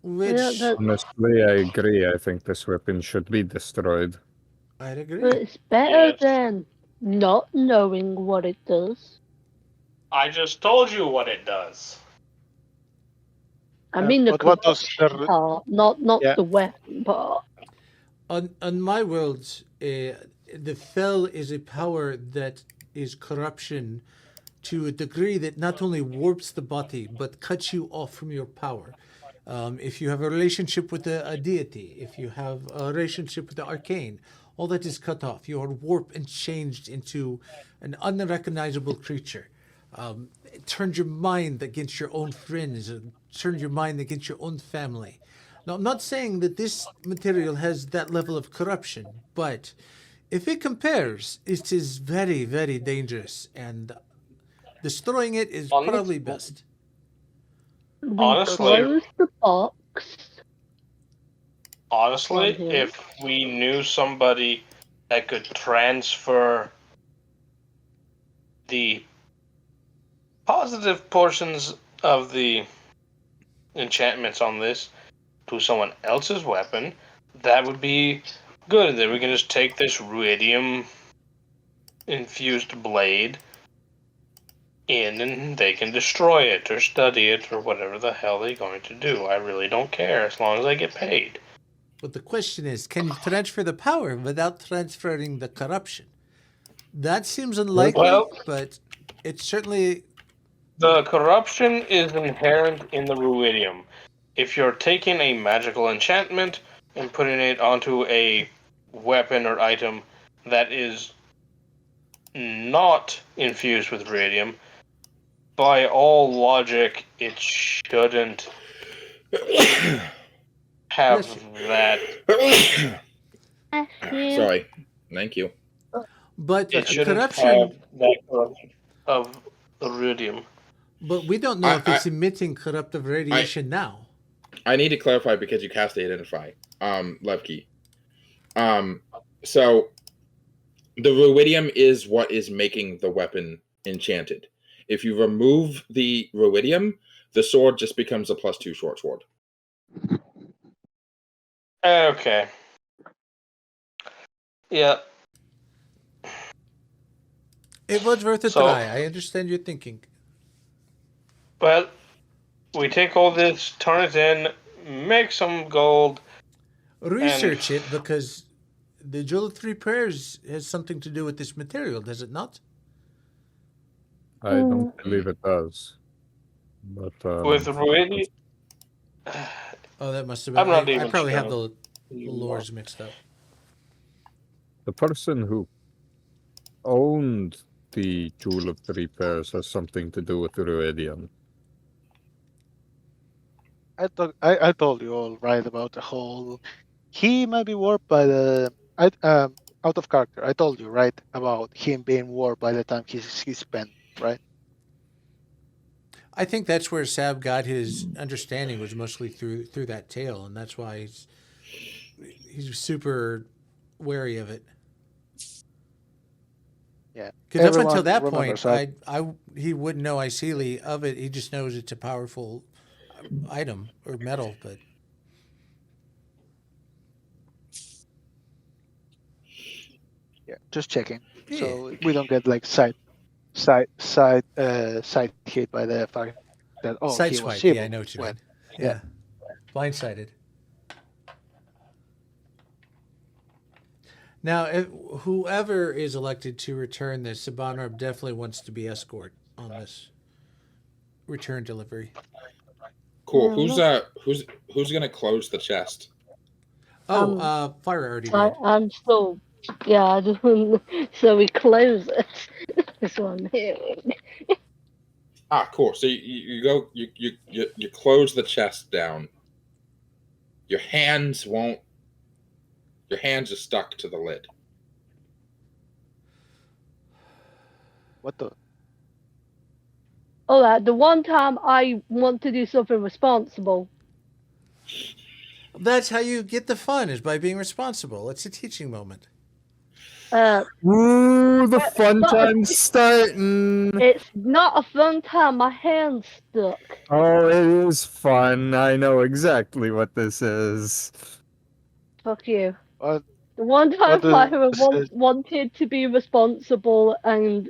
Which Honestly, I agree. I think this weapon should be destroyed. I'd agree. but it's better Yes. than not knowing what it does. I just told you what it does. I mean the but what does corruption part, not Yeah. the weapon part. On my worlds, the Fel is a power that is corruption to a degree that not only warps the body but cuts you off from your power. If you have a relationship with a deity, if you have a relationship with the arcane, all that is cut off. You are warped and changed into an unrecognizable creature. It turns your mind against your own friends, and turns your mind against your own family. Now, I'm not saying that this material has that level of corruption, but if it compares, it is very, very dangerous, and destroying it is probably best. We Honestly- close the box. Honestly, Okay. if we knew somebody that could transfer the positive portions of the enchantments on this to someone else's weapon, that would be good. Then we can just take this ruidium infused blade in and they can destroy it or study it or whatever the hell they're going to do. I really don't care as long as I get paid. But the question is, can you transfer the power without transferring the corruption? That seems unlikely, Well- but it's certainly. The corruption is inherent in the ruidium. If you're taking a magical enchantment and putting it onto a weapon or item that is not infused with ruidium, by all logic, it shouldn't have Yes. that. Sorry. Thank you. But It shouldn't corruption. have that corruption of the ruidium. But we don't know if it's I- emitting corruptive radiation now. I need to clarify because you cast the identify, Levki. So the ruidium is what is making the weapon enchanted. If you remove the ruidium, the sword just becomes a +2 short sword. Okay. Yeah. It was worth a So- try. I understand your thinking. Well, we take all this, turn it in, make some gold. Research it because the Jewel of Three Prayers has something to do with this material, does it not? I don't believe it does. But With ruidium. Oh, that must have I'm been. not I even probably have sure. the lores mixed up. the person who owned the Jewel of Three Pairs has something to do with ruidium. I told you all right about the whole. He might be warped by the. Out of character. I told you right about him being warped by the time he spent right. I think that's where Sab got his understanding was mostly through that tale, and that's why he's super wary of it. Yeah. Because up until Everyone that point, remembers that. he wouldn't know Iceli of it. He just knows it's a powerful item or metal. But Yeah, just checking. Yeah. So we don't get like side hit by the fact that he was sideswipe, evil. yeah, I know what you when- mean. Yeah, blindsided. Now, if, whoever is elected to return this, Sabanrab definitely wants to be escort on this return delivery. Cool. Yeah, Who's gonna close the chest? Oh, Phyra already did. I'm still. Yeah, I just so we close it. That's what I'm hearing. Ah, cool. So you go you close the chest down. Your hands won't. Your hands are stuck to the lid. What the? All right, the one time I want to do something responsible. That's how you get the fun, is by being responsible. It's a teaching moment. Ooh, the It's fun not a- time's starting. It's not a fun time. My hand's stuck. Oh, it is fun. I know exactly what this is. Fuck you. What? The one time What the- Phyra wanted to be responsible and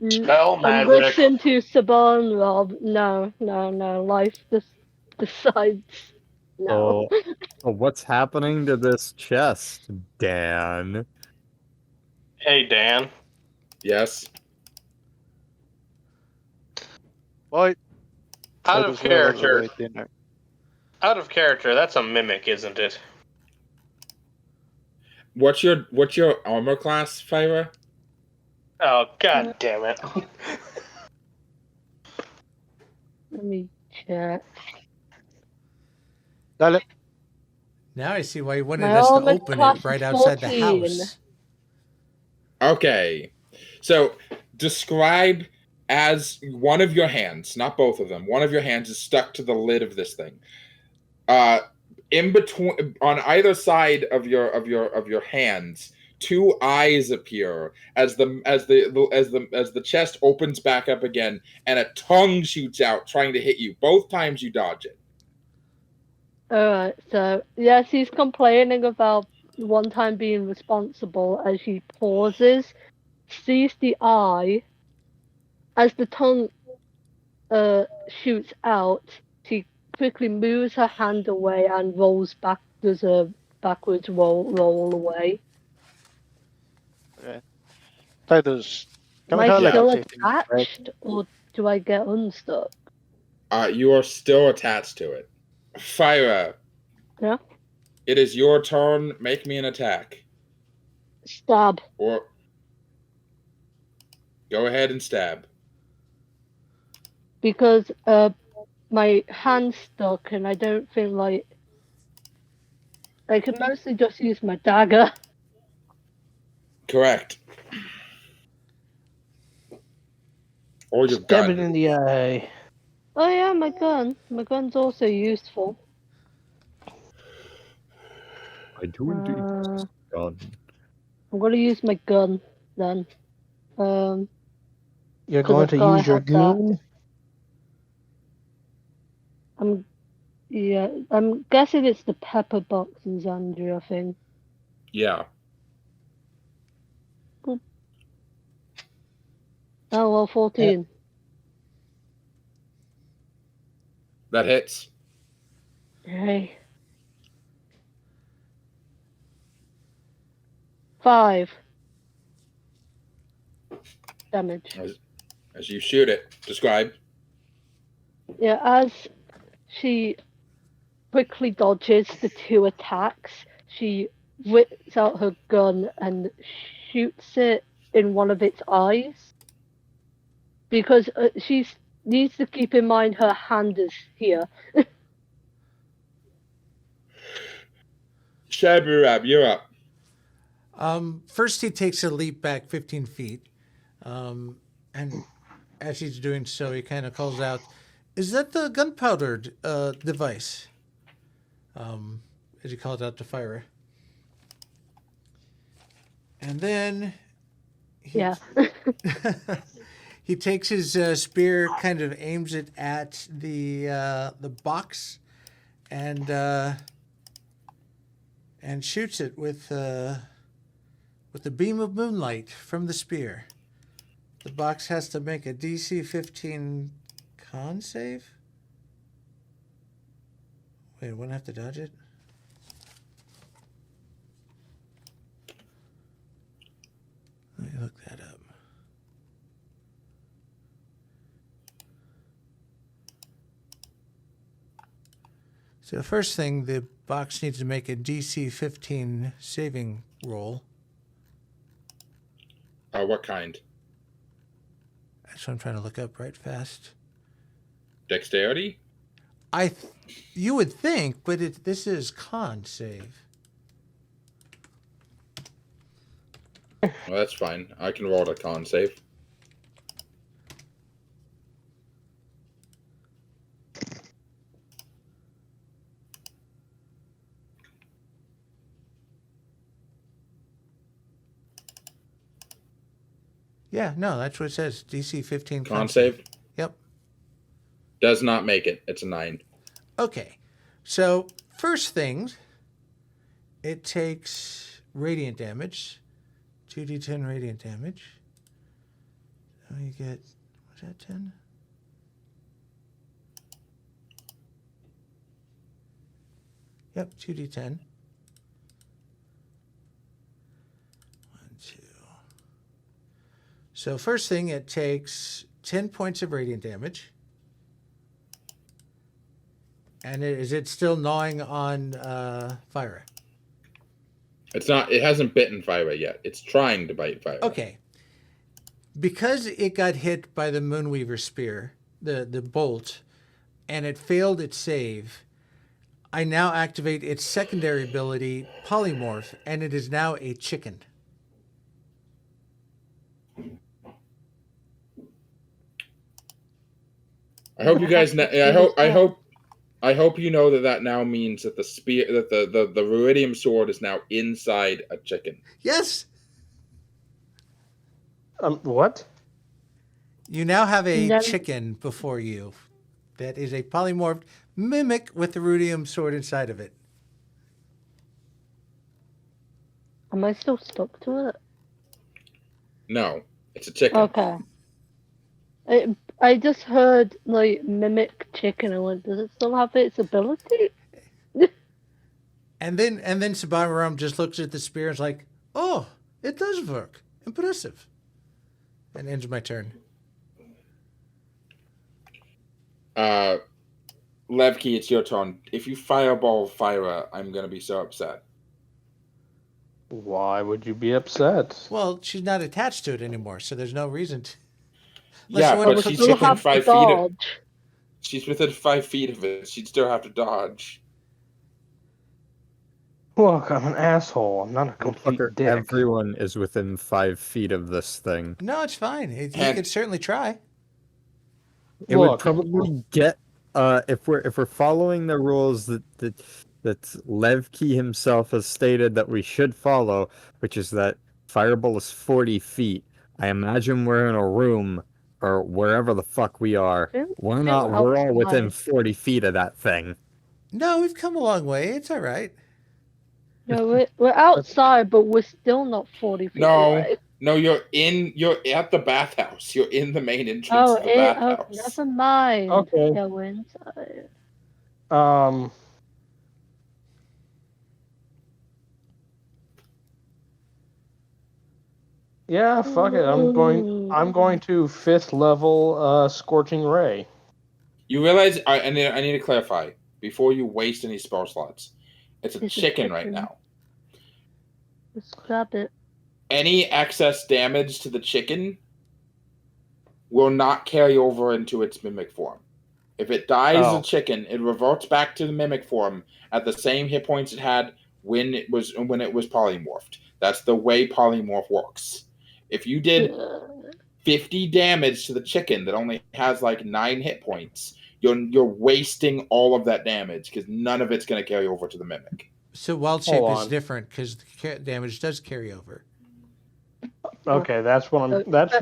Spell and magic. listen to Sabanrab. No. Life just decides. No. So what's happening to this chest, Dan? Hey, Dan. Yes. Boy, Out that of is well on the character. way dinner. Out of character. That's a mimic, isn't it? What's your armor class, Phyra? Oh, god damn it. Let me check. Dale. Now I see why you wanted My us to armor open class it right is outside the 14. house. Okay. So describe as one of your hands, not both of them. One of your hands is stuck to the lid of this thing. In between, on either side of your hands, two eyes appear as the chest opens back up again, and a tongue shoots out, trying to hit you. Both times you dodge it. Alright, so yes, he's complaining about one time being responsible as she pauses, sees the eye. As the tongue shoots out, she quickly moves her hand away and rolls back, does a backwards roll away. Okay. Titus, can Am we I have like still a 15 minute break? attached, or do I get unstuck? You are still attached to it. Phyra. Yeah? It is your turn. Make me an attack. Stab. Or go ahead and stab. Because my hand's stuck and I don't feel like I can mostly just use my dagger. Correct. Or your Stab gun. it in the eye. Oh yeah, my gun. My gun's also useful. I do indeed. Gun. I'm gonna use my gun then. You're 'Cause going I've to gotta use your have that. goon? I'm guessing it's the pepper box in Xandria thing. Yeah. Oh well, 14. That hits. Hey. 5 damage. As you shoot it. Describe. Yeah, as she quickly dodges the two attacks, she whips out her gun and shoots it in one of its eyes. Because she needs to keep in mind her hand is here. Sabanrab, you're up. First, he takes a leap back 15 feet. And as he's doing so, he kind of calls out, "Is that the gunpowder device?" As he calls out to Phyra. And then Yeah. he takes his spear, kind of aims it at the box, and shoots it with a beam of moonlight from the spear. The box has to make a DC 15 con save. Wait, I wouldn't have to dodge it. look that up. So the first thing, the box needs to make a DC 15 saving roll. What kind? That's what I'm trying to look up right fast. Dexterity? You would think, but this is con save. Well, that's fine. I can roll a con save. Yeah, no, that's what it says. DC 15 Con save? Yep. Does not make it. It's a 9. Okay. So, first things, it takes radiant damage. 2d10 radiant damage. So you get, what's that, 10? Yep, 2d10. 1, 2. So first thing, it takes 10 points of radiant damage. And is it still gnawing on Phyra? It's not. It hasn't bitten Phyra yet. It's trying to bite Phyra. Okay. Because it got hit by the Moonweaver spear, the bolt, and it failed its save, I now activate its secondary ability, Polymorph, and it is now a chicken. I hope you guys. I hope you know that now means that the spear, that the Ruidium sword is now inside a chicken. Yes. What? You now have a No. chicken before you. That is a polymorphed mimic with the Ruidium sword inside of it. Am I still stuck to it? No, it's a chicken. Okay. I just heard like mimic chicken. I went, does it still have its ability? And then Sabanrab just looks at the spear and is like, oh, it does work. Impressive. And ends my turn. Levki, it's your turn. If you fireball Phyra, I'm gonna be so upset. Why would you be upset? Well, she's not attached to it anymore, so there's no reason to. Yeah, you but wanna she's Still within have to 5 feet of. dodge. She's within 5 feet of it. She'd still have to dodge. Look, I'm an asshole. I'm not a complete Fucker, dick. everyone is within 5 feet of this thing. No, it's fine. You And- could certainly try. It would Look. probably get if we're following the rules that Levki himself has stated that we should follow, which is that fireball is 40 feet. I imagine we're in a room or wherever the fuck we are. We're all within 40 feet of that thing. No, we've come a long way. It's all right. No, we're outside, but we're still not 40 feet away. No, you're at the bathhouse. You're in the main entrance Oh, of the bathhouse. never mind. Okay. Yeah, we're inside. Yeah, fuck it. I'm going to 5th level Scorching Ray. You realize I need to clarify before you waste any spell slots. It's a It's a chicken right chicken. now. Let's grab it. Any excess damage to the chicken will not carry over into its mimic form. If it dies as a chicken, it reverts back to the mimic form at the same hit points it had when it was polymorphed. That's the way polymorph works. If you did 50 damage to the chicken that only has like 9 hit points, you're wasting all of that damage because none of it's going to carry over to the mimic. So wild shape is different because the damage does carry over. Okay, that's what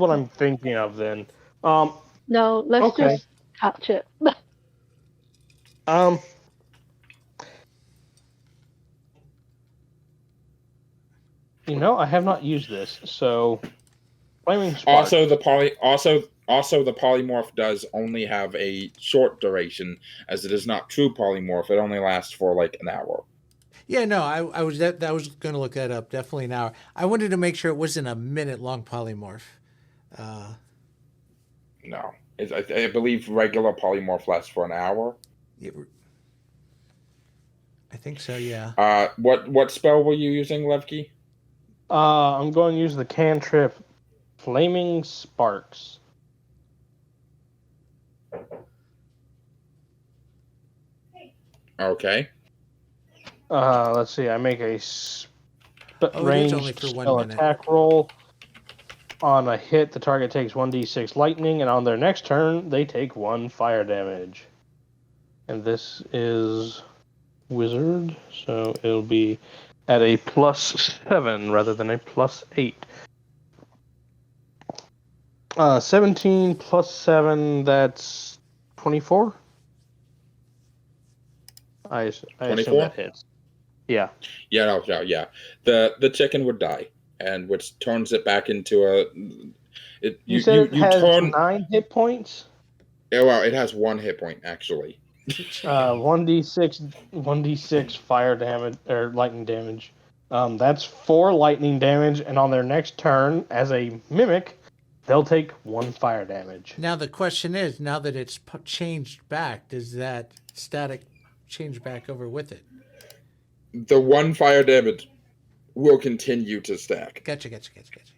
I'm thinking of then. No, let's just catch it. I have not used this, so flaming spark. Also, the polymorph does only have a short duration, as it is not true polymorph. It only lasts for like an hour. Yeah, no, I was going to look that up. Definitely an hour. I wanted to make sure it wasn't a minute-long polymorph. No, I believe regular polymorph lasts for an hour. I think so. Yeah. What spell were you using, Levki? I'm going to use the cantrip Flaming Sparks. Okay. Let's see. I make a It is only ranged for 1 spell minute. attack roll. On a hit, the target takes 1d6 lightning, and on their next turn, they take 1 fire damage. And this is wizard, so it'll be at a +7 rather than a +8. 17 plus 7, that's 24? I assume 24? that hits. Yeah. Yeah, no, yeah. The chicken would die, and which turns it back into a. You said it has 9 hit points? Yeah, well, it has 1 hit point actually. 1d6 fire damage or lightning damage. That's 4 lightning damage, and on their next turn, as a mimic, they'll take 1 fire damage. Now the question is, now that it's changed back, does that static change back over with it? The 1 fire damage will continue to stack. Gotcha.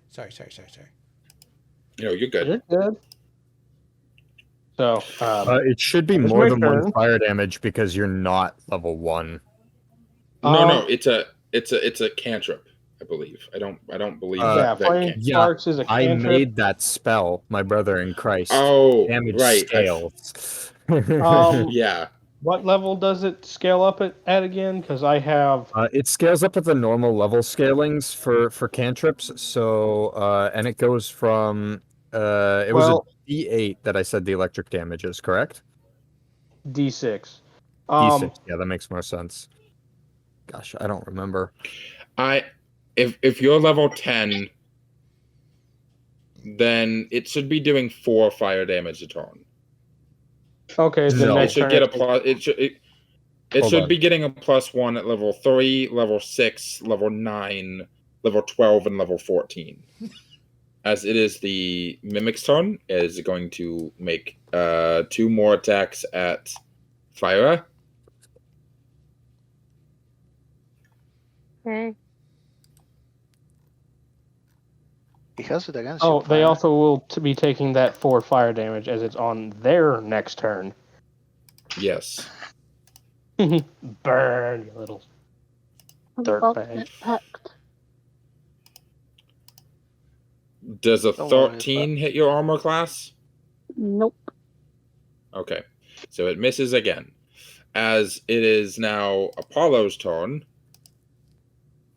Sorry. You know, you're good. You're good. So it should be more than 1 fire damage because you're not level 1. No, it's a cantrip, I believe. I don't believe that. Sparks is a cantrip. I made that spell, my brother in Christ. Oh, damage right. scales. Yeah. What level does it scale up at again? Because I have. It scales up at the normal level scalings for cantrips. So and it goes from was a D8 that I said the electric damage is, correct? D6. D6. Yeah, that makes more sense. Gosh, I don't remember. If you're level 10, then it should be doing 4 fire damage a turn. Okay, so it should get a plus. It should be getting a +1 at level 3, level 6, level 9, level 12, and level 14. As it is the mimic's turn, it is going to make 2 more attacks at Phyra. Okay. He has it against Oh, you, they Phyra. also will be taking that 4 fire damage as it's on their next turn. Yes. Burn, you little dirtbag. Does a Don't worry, 13 hit your armor class? Nope. Okay. So it misses again. As it is now Apollo's turn,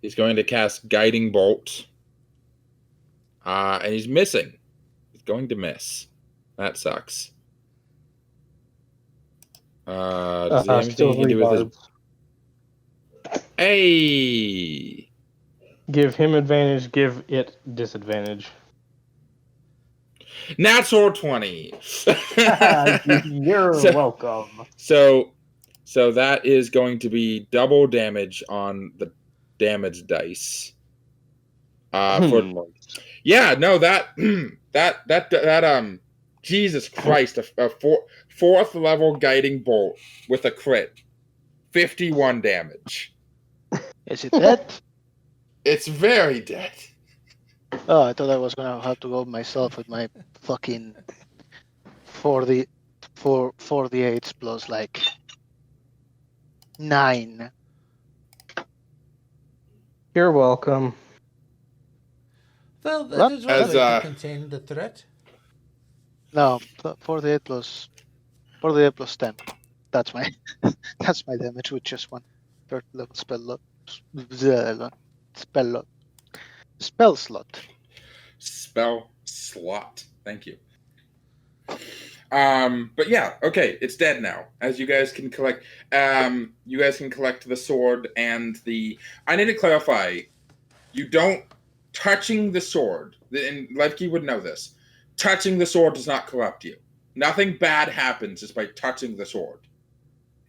he's going to cast Guiding Bolt. And he's missing. He's going to miss. That sucks. Does he have anything he can do with his... Hey! Give him advantage, give it disadvantage. Natural 20! You're welcome. So that is going to be double damage on the damage dice. Yeah, no, that Jesus Christ, a 4th level Guiding Bolt with a crit. 51 damage. Is it dead? It's very dead. Oh, I thought I was gonna have to go myself with my fucking 48 plus like 9. You're welcome. Well, that is one way to contain the threat. No, 48 plus 10. That's my damage with just 1 third level spell slot. Spell slot. Thank you. But yeah, okay, it's dead now. As you guys can collect, the sword and the. I need to clarify. You don't touching the sword, and Levki would know this. Touching the sword does not corrupt you. Nothing bad happens just by touching the sword.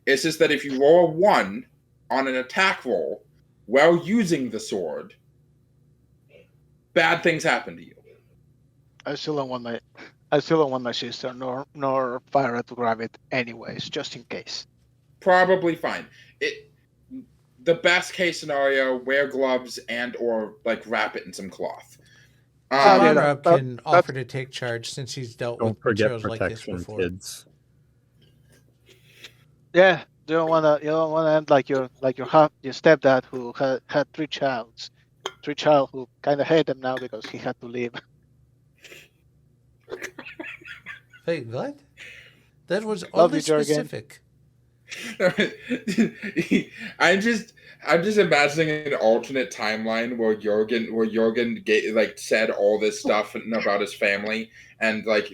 It's just that if you roll a 1, on an attack roll while using the sword, bad things happen to you. I still don't want my sister nor Phyra to grab it anyways, just in case. Probably fine. The best case scenario, wear gloves and or like wrap it in some cloth. Sabanrab can offer to take charge since he's dealt Don't with forget materials like this protection, before. kids. Yeah, you don't wanna end like your stepdad who had three child who kind of hate him now because he had to leave. Wait, what? That was Love oddly you, Jurgen. specific. I'm just imagining an alternate timeline where Jurgen said all this stuff about his family and like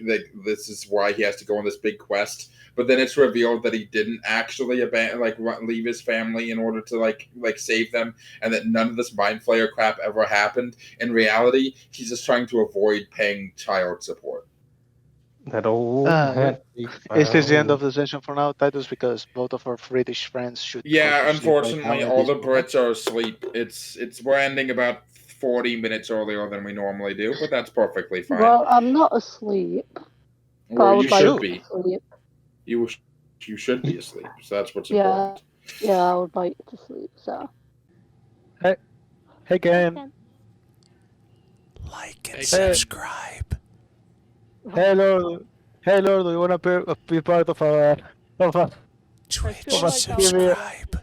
this is why he has to go on this big quest. But then it's revealed that he didn't actually leave his family in order to like save them, and that none of this mind flayer crap ever happened. In reality, he's just trying to avoid paying child support. That old Is this the end of the session for now, Titus? Because both of our British friends should. Yeah, go to sleep right unfortunately, now at all this the moment. Brits are asleep. We're ending about 40 minutes earlier than we normally do, but that's perfectly fine. Well, I'm not asleep. But I Well, would you like should to be. sleep. You should be asleep. So that's what's Yeah. important. Yeah, I would like to sleep. So. Hey, Ken. Like and Hey. subscribe. Hey, Lord. Hey, Lord, do you want to be part of a Twitch feel like subscribe.